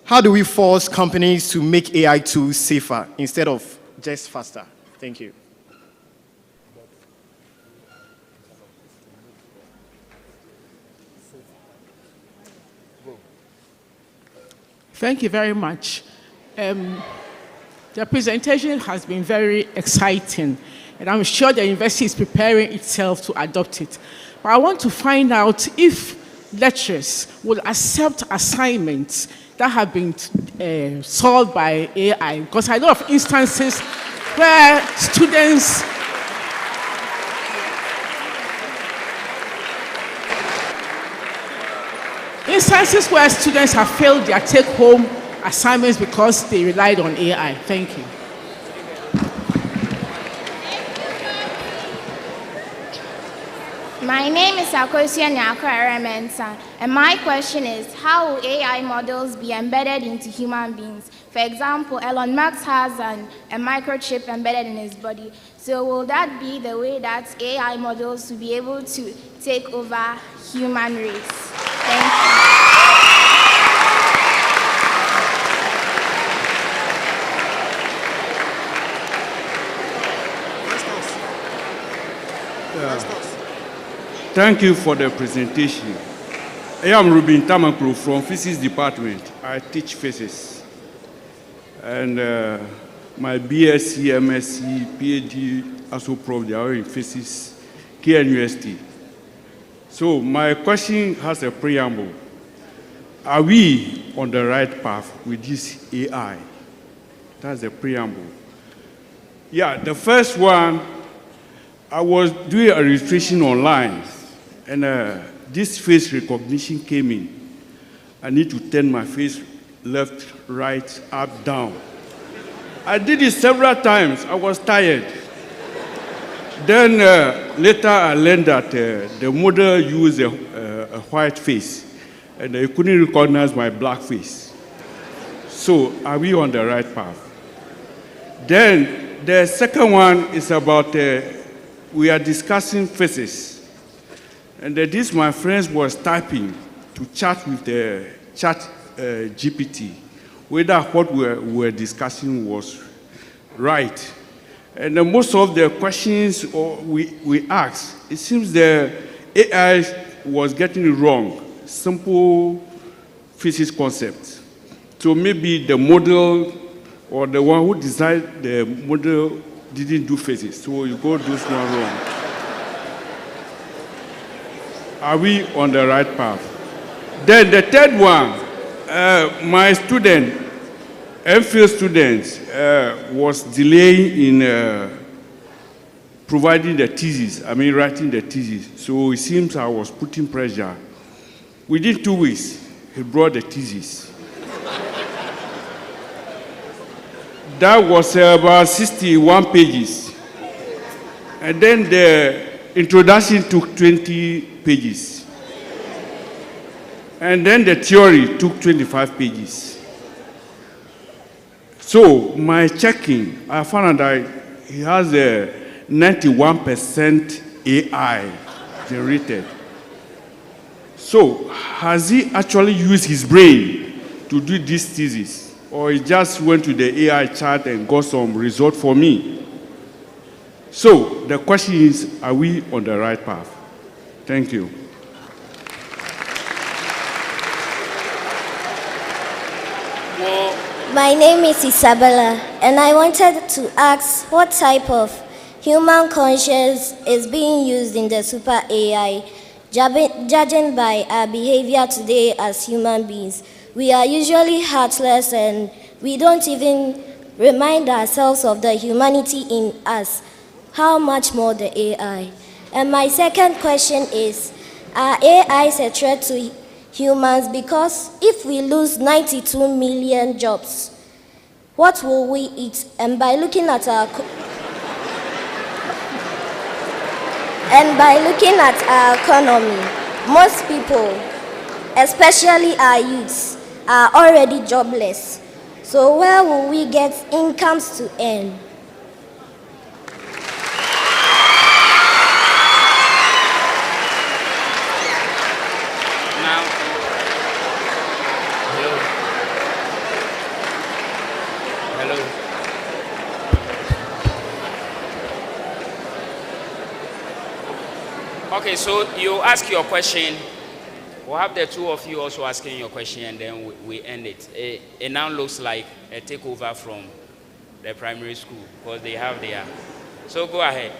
how do we force companies to make AI tools safer instead of just faster? Thank you. Thank you very much. The presentation has been very exciting, and I'm sure the university is preparing itself to adopt it. But I want to find out if lecturers will accept assignments that have been solved by AI, because I know of instances where students have failed their take-home assignments because they relied on AI. Thank you. My name is Akosia Nyakwa, and my question is, how will AI models be embedded into human beings? For example, Elon Musk has a microchip embedded in his body. So will that be the way that AI models will be able to take over human race? Thank you. Thank you for the presentation. I am Ruben Tamakro from Physics Department. I teach physics. And my BSc, MSc, PhD, also probably are in physics, KNUST-TEK. So my question has a preamble. Are we on the right path with this AI? That's the preamble. Yeah, the first one, I was doing a registration online, and this face recognition came in. I need to turn my face left, right, up, down. I did it several times. I was tired. Then later I learned that the model used a white face, and they couldn't recognize my black face. So are we on the right path? Then the second one is about we are discussing physics. And this, my friends, was typing to chat with the chat GPT, whether what we were discussing was right. And most of the questions we asked, it seems the AI was getting it wrong, simple physics concepts. So maybe the model or the one who designed the model didn't do physics, so you got those one wrong. Are we on the right path? Then the third one, my student, MPhil students, was delaying in providing the thesis, writing the thesis. So it seems I was putting pressure. Within 2 weeks, he brought the thesis. That was about 61 pages. And then the introduction took 20 pages. And then the theory took 25 pages. So my checking, I found out that he has a 91% AI generated. So has he actually used his brain to do this thesis? Or he just went to the AI chat and got some result for me? So the question is, are we on the right path? Thank you. My name is Isabella, and I wanted to ask what type of human conscience is being used in the super AI, judging by our behavior today as human beings. We are usually heartless, and we don't even remind ourselves of the humanity in us. How much more the AI? And my second question is, are AIs a threat to humans? Because if we lose 92 million jobs, what will we eat? And by looking at our economy, most people, especially our youths, are already jobless. So where will we get incomes to earn? Okay, so you ask your question. We'll have the two of you also asking your question, and then we end it. It now looks like a takeover from the primary school because they have their. So go ahead.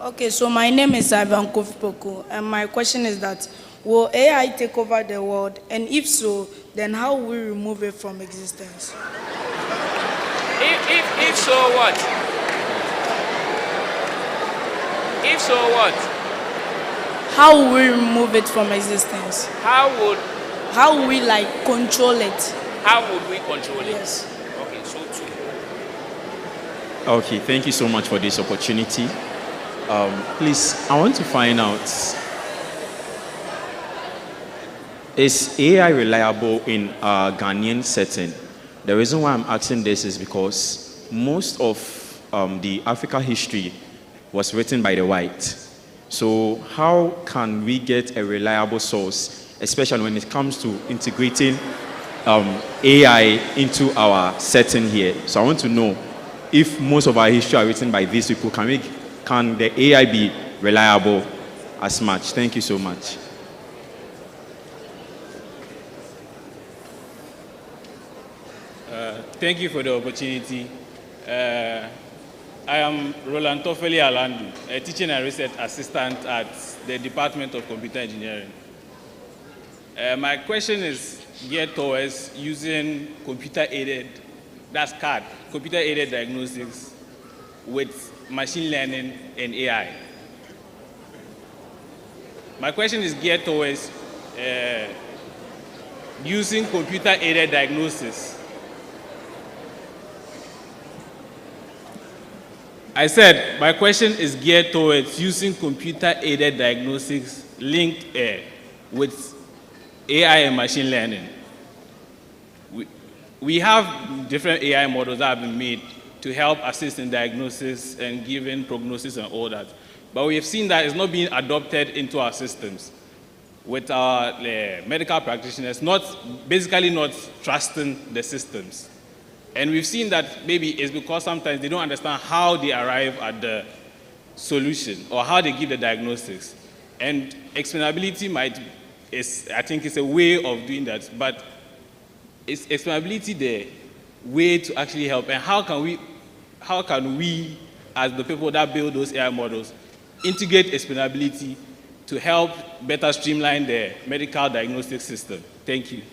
Okay, so my name is Ivan Kofi, and my question is that will AI take over the world? And if so, then how will we remove it from existence? If so, what? If so, what? How will we remove it from existence? How will we control it? How would we control it? Yes. Okay, so too. Okay, thank you so much for this opportunity. Please, I want to find out, is AI reliable in a Ghanaian setting? The reason why I'm asking this is because most of the Africa history was written by the white. So how can we get a reliable source, especially when it comes to integrating AI into our setting here? So I want to know, if most of our history are written by these people, can the AI be reliable as much? Thank you so much. Thank you for the opportunity. I am Roland Toffeli Alandu, a teaching and research assistant at the Department of Computer Engineering. My question is geared towards using computer-aided, that's CAD, computer-aided diagnostics with machine learning and AI. My question is geared towards using computer-aided diagnosis. I said my question is geared towards using computer-aided diagnostics linked with AI and machine learning. We have different AI models that have been made to help assist in diagnosis and giving prognosis and all that. But we have seen that it's not being adopted into our systems with our medical practitioners, basically not trusting the systems. And we've seen that maybe it's because sometimes they don't understand how they arrive at the solution or how they give the diagnostics. And explainability I think it's a way of doing that, but is explainability the way to actually help? And how can we, as the people that build those AI models, integrate explainability to help better streamline the medical diagnostic system? Thank you.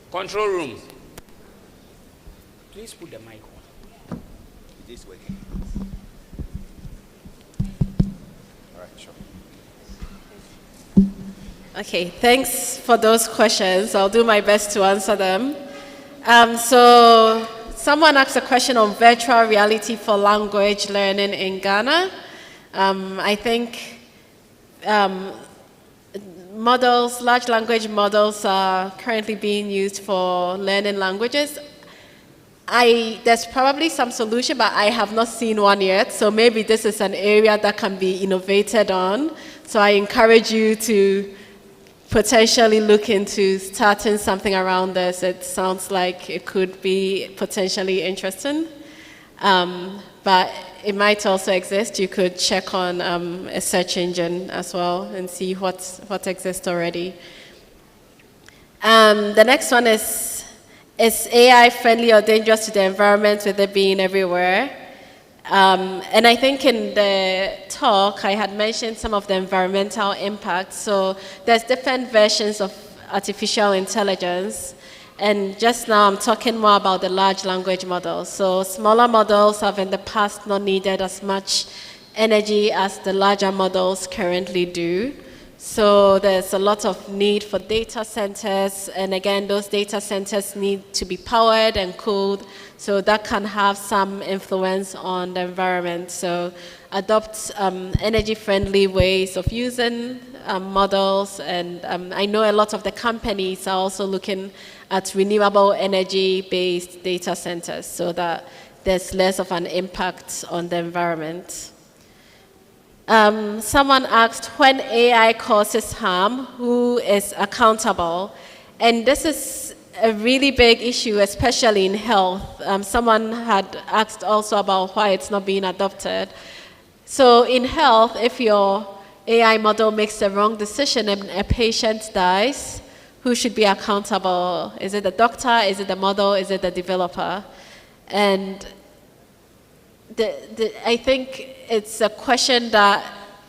Control room. Please put the mic on. Is this working? All right, sure. Okay, thanks for those questions. I'll do my best to answer them. So someone asked a question on virtual reality for language learning in Ghana. I think large language models are currently being used for learning languages. There's probably some solution, but I have not seen one yet. So maybe this is an area that can be innovated on. So I encourage you to potentially look into starting something around this. It sounds like it could be potentially interesting. But it might also exist. You could check on a search engine as well and see what exists already. The next one is AI friendly or dangerous to the environment with it being everywhere? And I think in the talk, I had mentioned some of the environmental impacts. So there's different versions of artificial intelligence. And just now I'm talking more about the large language models. So smaller models have in the past not needed as much energy as the larger models currently do. So there's a lot of need for data centers. And again, those data centers need to be powered and cooled. So that can have some influence on the environment. So adopt energy-friendly ways of using models. And I know a lot of the companies are also looking at renewable energy-based data centers so that there's less of an impact on the environment. Someone asked, when AI causes harm, who is accountable? And this is a really big issue, especially in health. Someone had asked also about why it's not being adopted. So in health, if you're AI model makes the wrong decision and a patient dies, who should be accountable? Is it the doctor? Is it the model? Is it the developer? And I think it's a question that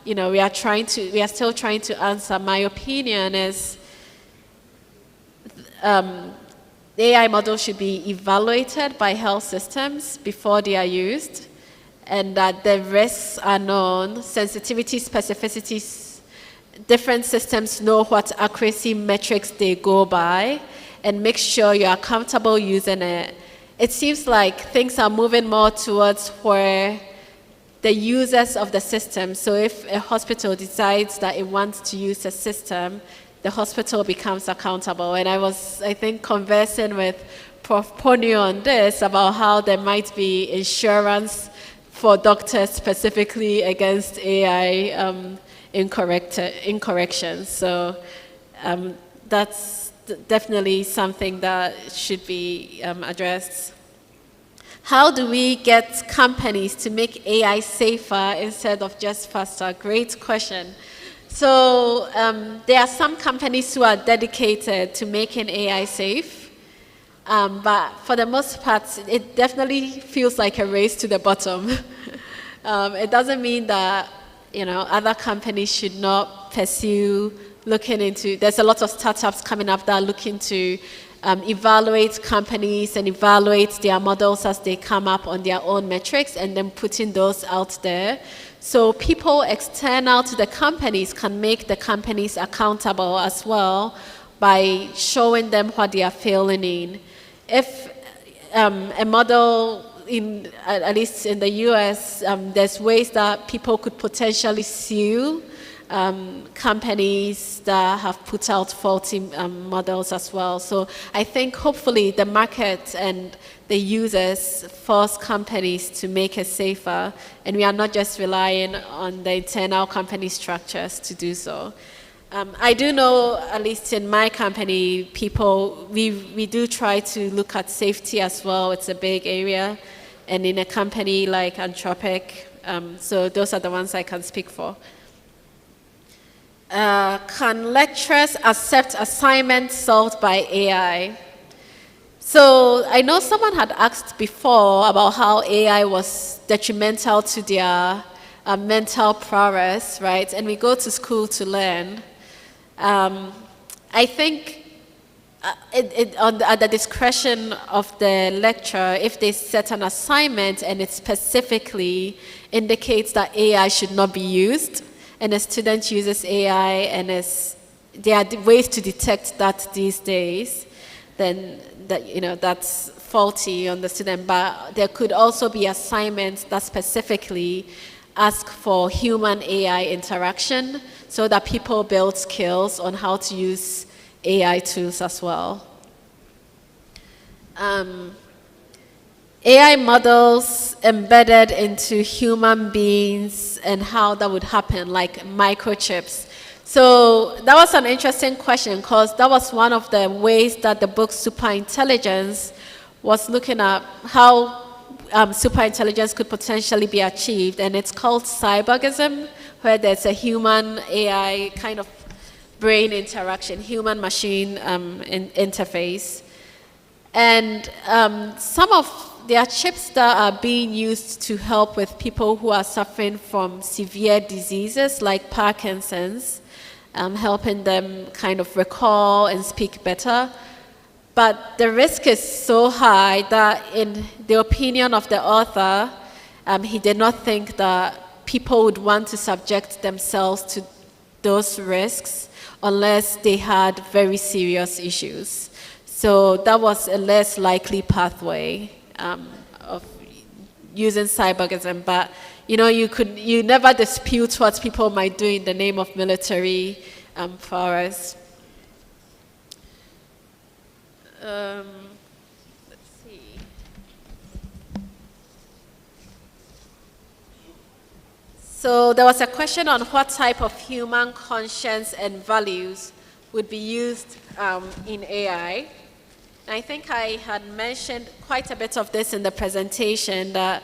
we are still trying to answer. My opinion is the AI model should be evaluated by health systems before they are used, and that the risks are known, sensitivity, specificities, different systems know what accuracy metrics they go by, and make sure you are comfortable using it. It seems like things are moving more towards where the users of the system, so if a hospital decides that it wants to use a system, the hospital becomes accountable. And I was, I think, conversing with Prof. Ponyo on this about how there might be insurance for doctors specifically against AI incorrections. So that's definitely something that should be addressed. How do we get companies to make AI safer instead of just faster? Great question. So there are some companies who are dedicated to making AI safe, but for the most part, it definitely feels like a race to the bottom. It doesn't mean that other companies should not pursue looking into. There's a lot of startups coming up that are looking to evaluate companies and evaluate their models as they come up on their own metrics, and then putting those out there. So people external to the companies can make the companies accountable as well by showing them what they are failing in. If a model, at least in the US, there's ways that people could potentially sue companies that have put out faulty models as well. So I think hopefully the market and the users force companies to make it safer, and we are not just relying on the internal company structures to do so. I do know, at least in my company, we do try to look at safety as well. It's a big area, and in a company like Anthropic, so those are the ones I can speak for. Can lecturers accept assignments solved by AI? So I know someone had asked before about how AI was detrimental to their mental prowess, right? And we go to school to learn. I think at the discretion of the lecturer, if they set an assignment and it specifically indicates that AI should not be used, and a student uses AI, and there are ways to detect that these days, then that's faulty on the student. But there could also be assignments that specifically ask for human AI interaction, so that people build skills on how to use AI tools as well. AI models embedded into human beings and how that would happen, like microchips. So that was an interesting question, because that was one of the ways that the book Superintelligence was looking at how superintelligence could potentially be achieved. And it's called cyborgism, where there's a human AI kind of brain interaction, human-machine interface. And there are chips that are being used to help with people who are suffering from severe diseases like Parkinson's, helping them kind of recall and speak better. But the risk is so high that, in the opinion of the author, he did not think that people would want to subject themselves to those risks unless they had very serious issues. So that was a less likely pathway of using cyborgism. But you never dispute what people might do in the name of military powers. Let's see. So there was a question on what type of human conscience and values would be used in AI. I think I had mentioned quite a bit of this in the presentation, that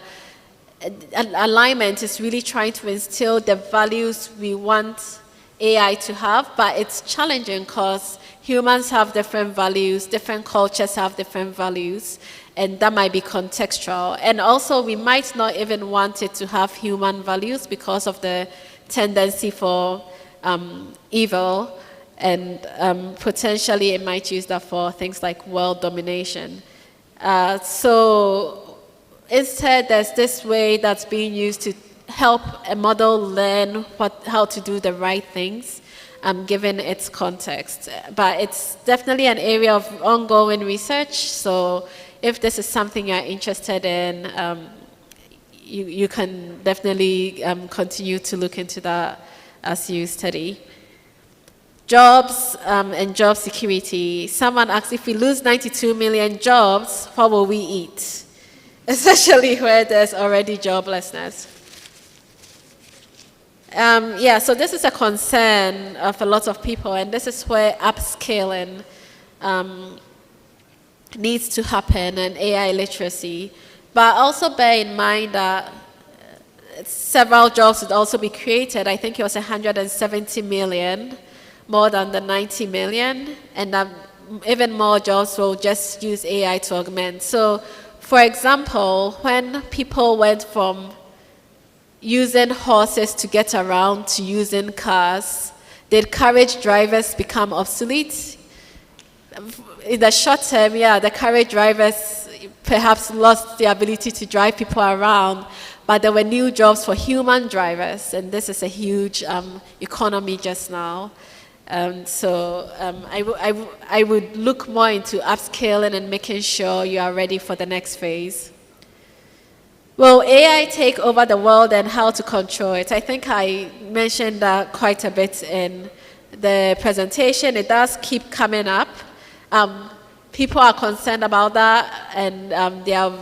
alignment is really trying to instill the values we want AI to have, but it's challenging because humans have different values, different cultures have different values, and that might be contextual. And also, we might not even want it to have human values because of the tendency for evil, and potentially it might use that for things like world domination. So instead, there's this way that's being used to help a model learn how to do the right things, given its context. But it's definitely an area of ongoing research, so if this is something you're interested in, you can definitely continue to look into that as you study. Jobs and job security. Someone asked, if we lose 92 million jobs, what will we eat? Especially where there's already joblessness. Yeah, so this is a concern of a lot of people, and this is where upscaling needs to happen, and AI literacy. But also bear in mind that several jobs would also be created. I think it was 170 million, more than the 90 million, and even more jobs will just use AI to augment. So, for example, when people went from using horses to get around to using cars, did carriage drivers become obsolete? In the short term, yeah, the carriage drivers perhaps lost the ability to drive people around, but there were new jobs for human drivers, and this is a huge economy just now. So I would look more into upscaling and making sure you are ready for the next phase. Will AI take over the world and how to control it? I think I mentioned that quite a bit in the presentation. It does keep coming up. People are concerned about that, and there are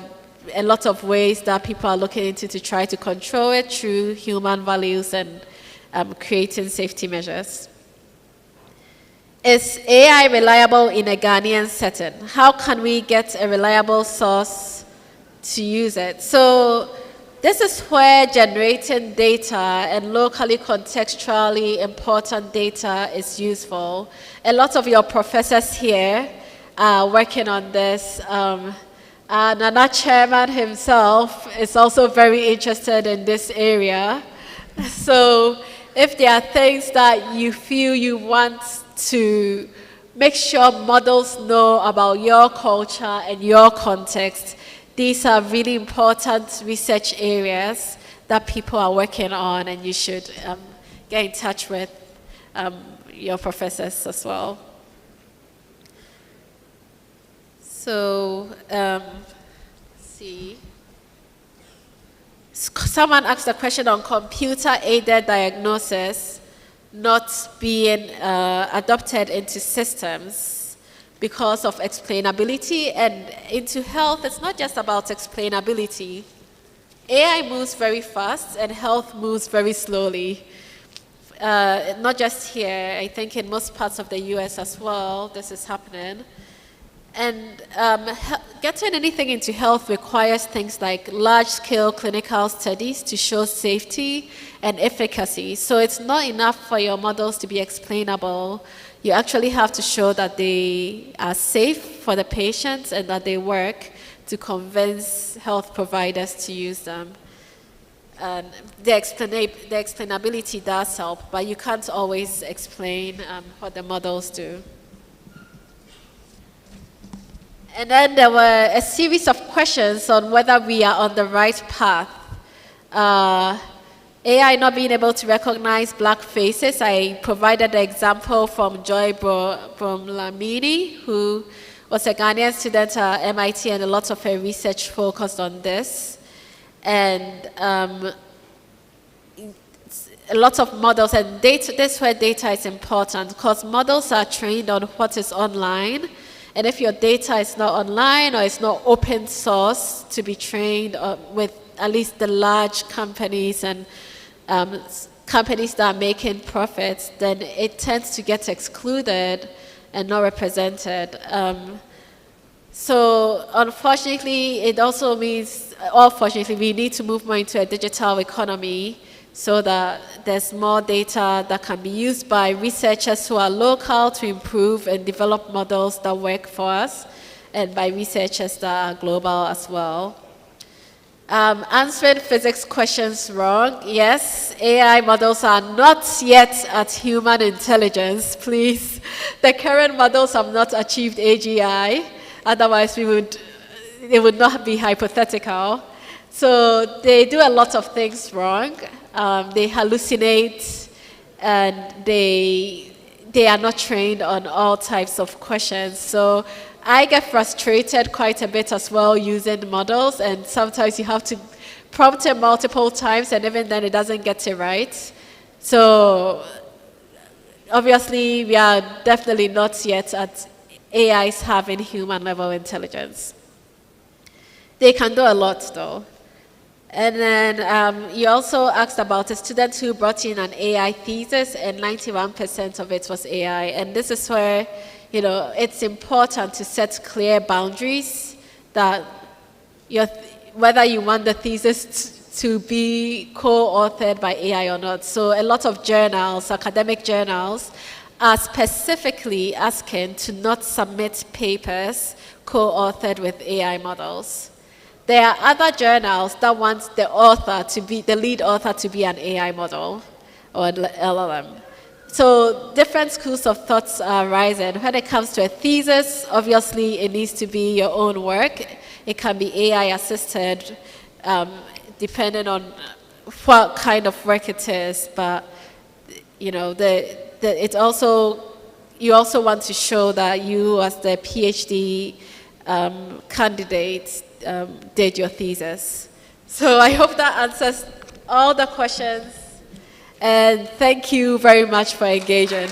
a lot of ways that people are looking into to try to control it through human values and creating safety measures. Is AI reliable in a Ghanaian setting? How can we get a reliable source to use it? So this is where generating data and locally contextually important data is useful. A lot of your professors here are working on this. Nana Chairman himself is also very interested in this area. So if there are things that you feel you want to make sure models know about your culture and your context, these are really important research areas that people are working on, and you should get in touch with your professors as well. So, let's see. Someone asked a question on computer-aided diagnosis not being adopted into systems because of explainability. And into health, it's not just about explainability. AI moves very fast and health moves very slowly. Not just here, I think in most parts of the US as well, this is happening. And getting anything into health requires things like large-scale clinical studies to show safety and efficacy. So it's not enough for your models to be explainable. You actually have to show that they are safe for the patients and that they work to convince health providers to use them. And the explainability does help, but you can't always explain what the models do. And then there were a series of questions on whether we are on the right path. AI not being able to recognize black faces. I provided the example from Joy Bromlamini, who was a Ghanaian student at MIT, and a lot of her research focused on this. And a lot of models, and data, this is where data is important, because models are trained on what is online. And if your data is not online or it's not open source to be trained with at least the large companies and companies that are making profits, then it tends to get excluded and not represented. So unfortunately, it also means, or fortunately, we need to move more into a digital economy so that there's more data that can be used by researchers who are local to improve and develop models that work for us, and by researchers that are global as well. Answering physics questions wrong. Yes, AI models are not yet at human intelligence, please. The current models have not achieved AGI, otherwise it would not be hypothetical. So they do a lot of things wrong. They hallucinate, and they are not trained on all types of questions. So I get frustrated quite a bit as well using models, and sometimes you have to prompt it multiple times, and even then it doesn't get it right. So obviously we are definitely not yet at AIs having human level intelligence. They can do a lot though. And then you also asked about a student who brought in an AI thesis, and 91% of it was AI. And this is where, it's important to set clear boundaries that whether you want the thesis to be co-authored by AI or not. So a lot of journals, academic journals, are specifically asking to not submit papers co-authored with AI models. There are other journals that want the lead author to be an AI model or an LLM. So different schools of thoughts are rising. When it comes to a thesis, obviously it needs to be your own work. It can be AI assisted, depending on what kind of work it is. But you also want to show that you, as the PhD candidate, did your thesis. So I hope that answers all the questions. And thank you very much for engaging.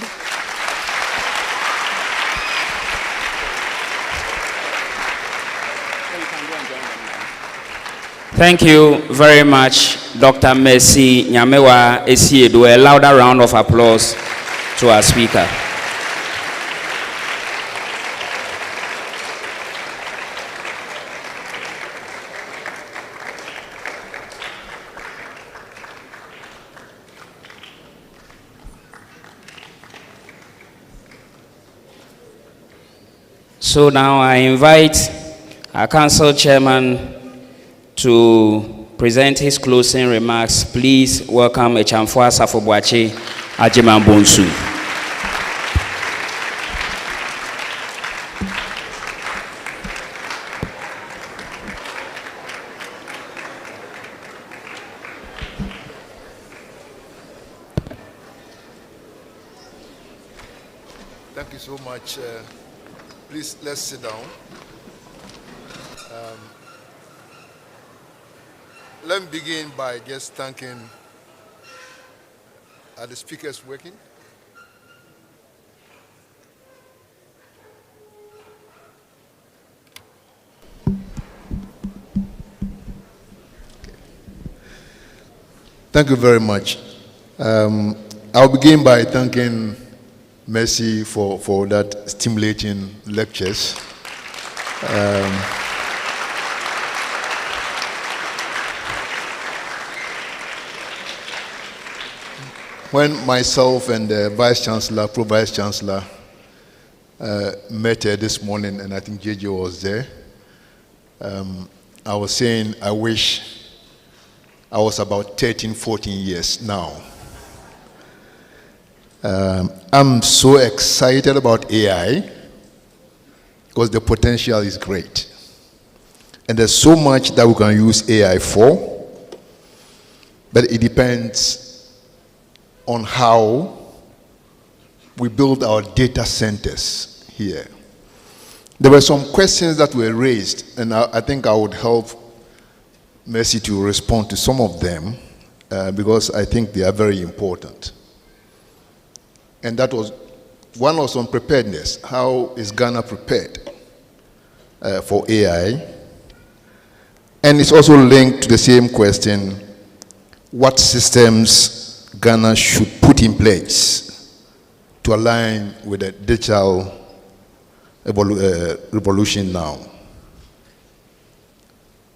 Thank you very much, Dr. Mercy Nyamewa Esiedu. A louder round of applause to our speaker. So now I invite our council chairman to present his closing remarks. Please welcome Echamfo Asafo-Boakye Agyemang-Bonsu. Thank you so much. Please, let's sit down. Let me begin by just thanking, are the speakers working? Okay. Thank you very much. I'll begin by thanking Mercy for that stimulating lectures. When myself and the Vice Chancellor, Pro-Vice Chancellor, met here this morning, and I think JJ was there, I was saying I wish I was about 13, 14 years now. I'm so excited about AI because the potential is great. And there's so much that we can use AI for, but it depends on how we build our data centers here. There were some questions that were raised, and I think I would help Mercy to respond to some of them because I think they are very important. And that was, one was on preparedness. How is Ghana prepared for AI? And it's also linked to the same question, what systems Ghana should put in place to align with the digital revolution now.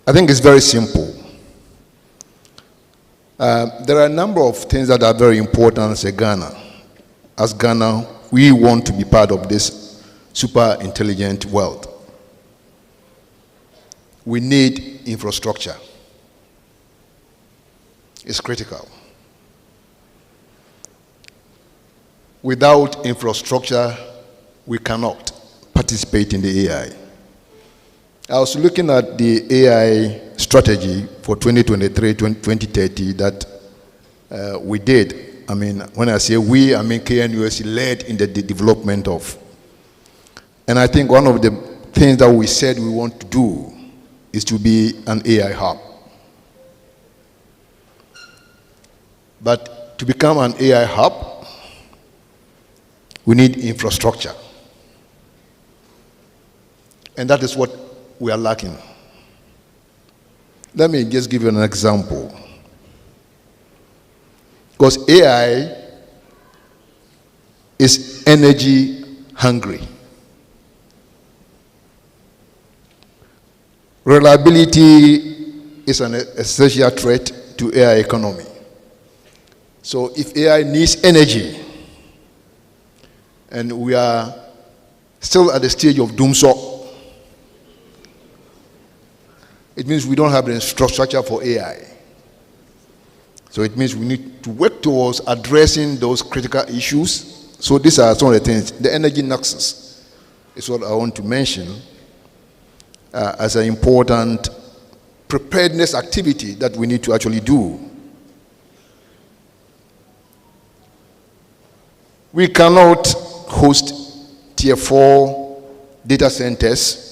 I think it's very simple. There are a number of things that are very important as a Ghana. As Ghana, we want to be part of this super intelligent world. We need infrastructure. It's critical. Without infrastructure, we cannot participate in the AI. I was looking at the AI strategy for 2023-2030 that we did. I mean, when I say we, I mean KNUST led in the development of. And I think one of the things that we said we want to do is to be an AI hub. But to become an AI hub, we need infrastructure. And that is what we are lacking. Let me just give you an example. Because AI is energy hungry. Reliability is an essential threat to AI economy. So if AI needs energy, and we are still at the stage of doomsday, it means we don't have the infrastructure for AI. So it means we need to work towards addressing those critical issues. So these are some of the things. The energy nexus is what I want to mention as an important preparedness activity that we need to actually do. We cannot host tier 4 data centers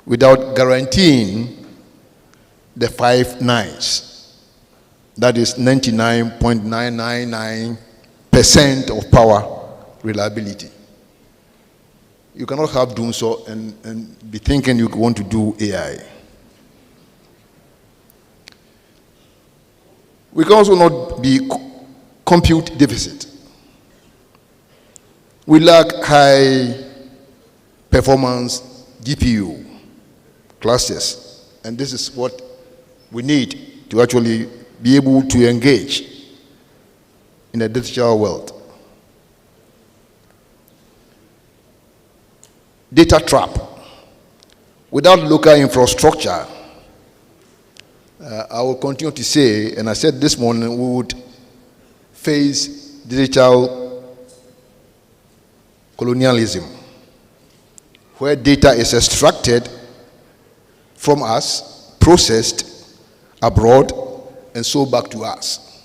without guaranteeing the 5 nines. That is 99.999% of power reliability. You cannot have done so and be thinking you want to do AI. We can also not be compute deficit. We lack high performance GPU clusters, and this is what we need to actually be able to engage in a digital world. Data trap. Without local infrastructure, I will continue to say, and I said this morning, we would face digital colonialism, where data is extracted from us, processed abroad, and sold back to us.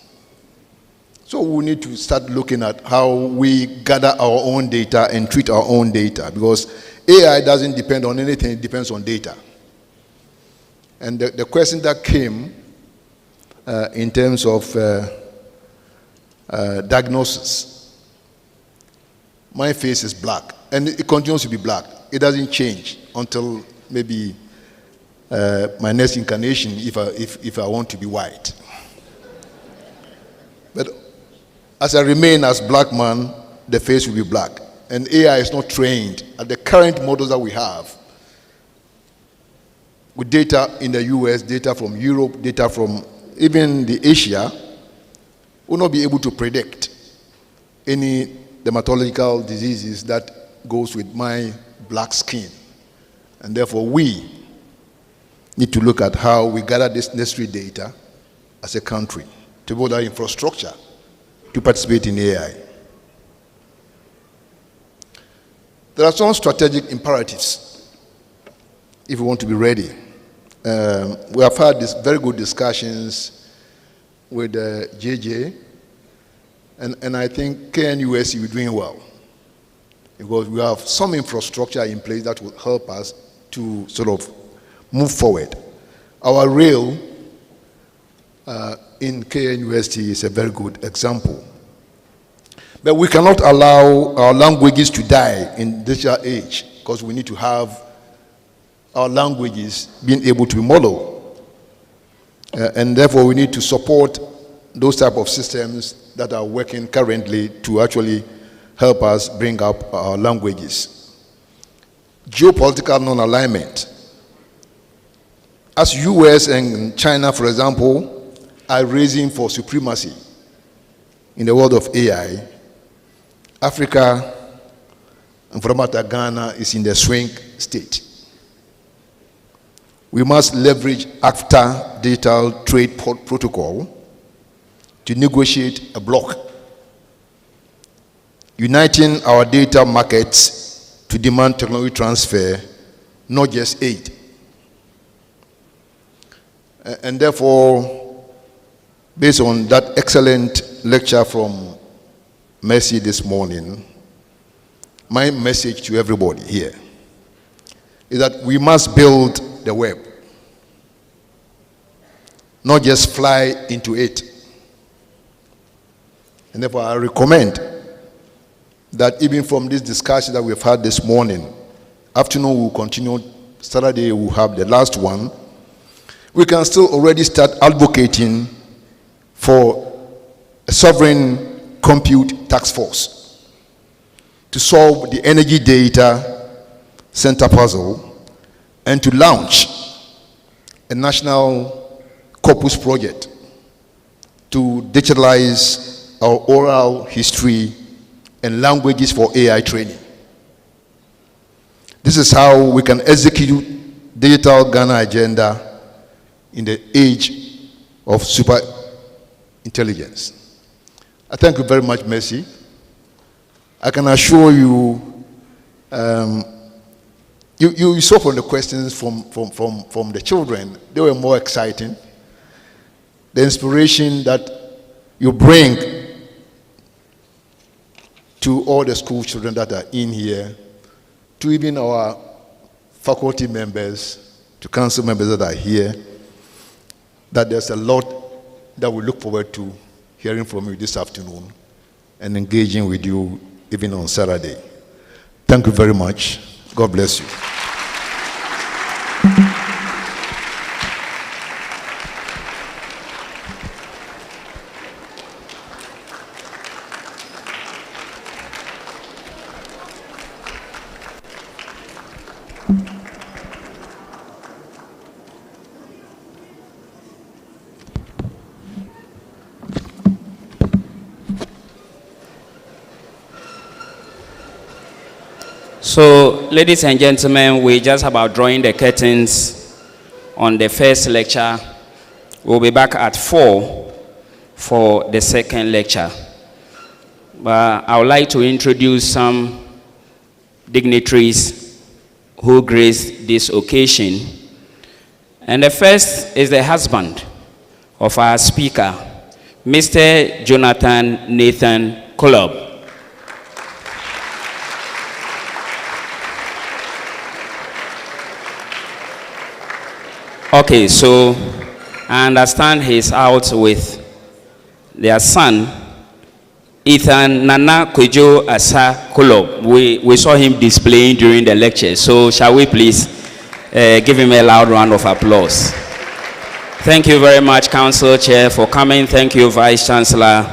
So we need to start looking at how we gather our own data and treat our own data, because AI doesn't depend on anything, it depends on data. And the question that came in terms of diagnosis, my face is black, and it continues to be black. It doesn't change until maybe my next incarnation, if I want to be white. But as I remain as black man, the face will be black. And AI is not trained at the current models that we have, with data in the US, data from Europe, data from even the Asia, will not be able to predict any dermatological diseases that goes with my black skin. And therefore we need to look at how we gather this necessary data as a country to build our infrastructure to participate in AI. There are some strategic imperatives if we want to be ready. We have had these very good discussions with JJ, and I think KNUST is doing well, because we have some infrastructure in place that will help us to sort of move forward. Our rail in KNUST is a very good example. But we cannot allow our languages to die in digital age, because we need to have our languages being able to be modeled. And therefore we need to support those type of systems that are working currently to actually help us bring up our languages. geopolitical non-alignment. As US and China, for example, are racing for supremacy in the world of AI, Africa, and for that matter, Ghana, is in the swing state. We must leverage ACTA digital trade protocol to negotiate a block, uniting our data markets to demand technology transfer, not just aid. And therefore, based on that excellent lecture from Mercy this morning, my message to everybody here is that we must build the web, not just fly into it. And therefore, I recommend that even from this discussion that we've had this morning, afternoon we'll continue, Saturday we'll have the last one, we can still already start advocating for a sovereign compute task force to solve the energy data center puzzle and to launch a national corpus project to digitalize our oral history and languages for AI training. This is how we can execute digital Ghana agenda in the age of super intelligence. I thank you very much, Mercy. I can assure you, you saw from the questions from the children, they were more exciting. The inspiration that you bring to all the school children that are in here, to even our faculty members, to council members that are here, that there's a lot that we look forward to hearing from you this afternoon and engaging with you even on Saturday. Thank you very much. God bless you. So, ladies and gentlemen, we're just about drawing the curtains on the first lecture. We'll be back at 4 for the second lecture. But I would like to introduce some dignitaries who graced this occasion. And the first is the husband of our speaker, Mr. Jonathan Nathan Kolob. Okay, so I understand he's out with their son, Ethan Nana Kojo Asa Kolob. We saw him displaying during the lecture, so shall we please give him a loud round of applause. Thank you very much, Council Chair, for coming. Thank you, Vice Chancellor.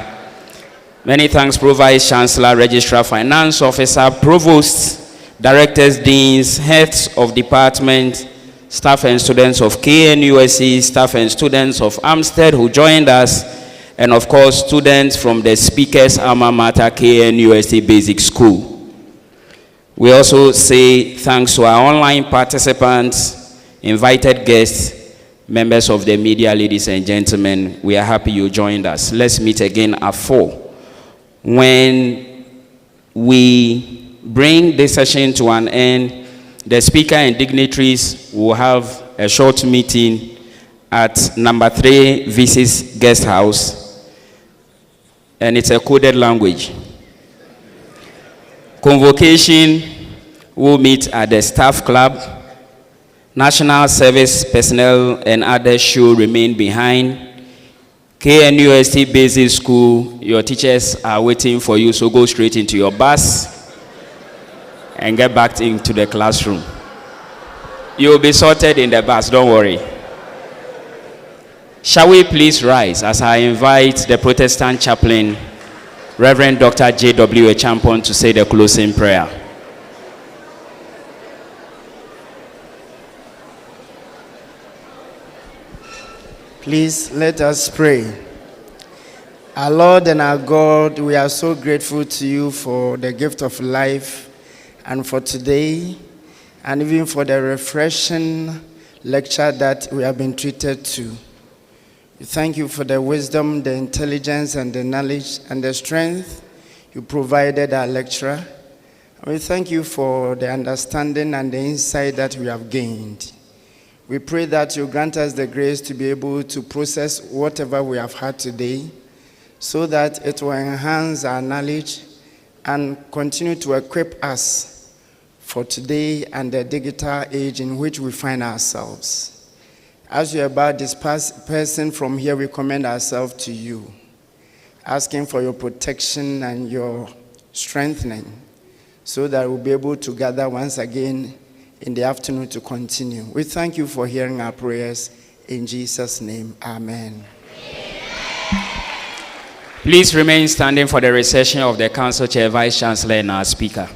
Many thanks, Pro Vice Chancellor, Registrar, Finance Officer, Provosts, Directors, Deans, Heads of Department, staff and students of KNUST, staff and students of Amstead who joined us, and of course, students from the speaker's alma mater, KNUST Basic School. We also say thanks to our online participants, invited guests, members of the media, ladies and gentlemen. We are happy you joined us. Let's meet again at 4. When we bring this session to an end, the speaker and dignitaries will have a short meeting at number 3 VC's guest house, and it's a coded language. Convocation will meet at the staff club. National service personnel and others should remain behind. KNUST Basic School, your teachers are waiting for you, so go straight into your bus and get back into the classroom. You will be sorted in the bus, don't worry. Shall we please rise as I invite the Protestant chaplain, Reverend Dr. J.W. Champon, to say the closing prayer. Please let us pray. Our Lord and our God, we are so grateful to you for the gift of life and for today, and even for the refreshing lecture that we have been treated to. We thank you for the wisdom, the intelligence, and the knowledge, and the strength you provided our lecturer. And we thank you for the understanding and the insight that we have gained. We pray that you grant us the grace to be able to process whatever we have had today, so that it will enhance our knowledge and continue to equip us for today and the digital age in which we find ourselves. As we are about this person from here, we commend ourselves to you, asking for your protection and your strengthening, so that we'll be able to gather once again in the afternoon to continue. We thank you for hearing our prayers. In Jesus' name, amen. Please remain standing for the recession of the Council Chair, Vice Chancellor, and our Speaker.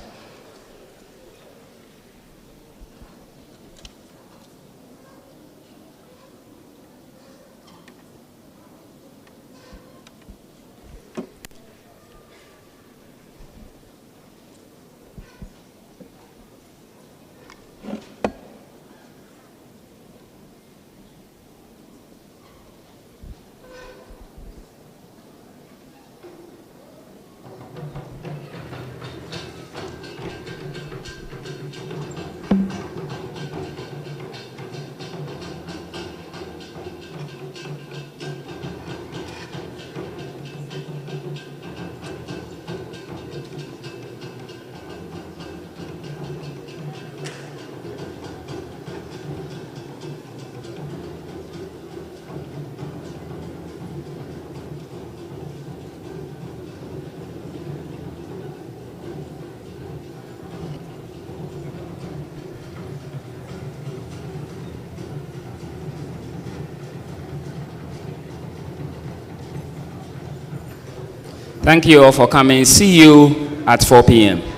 Thank you all for coming. See you at 4 p.m.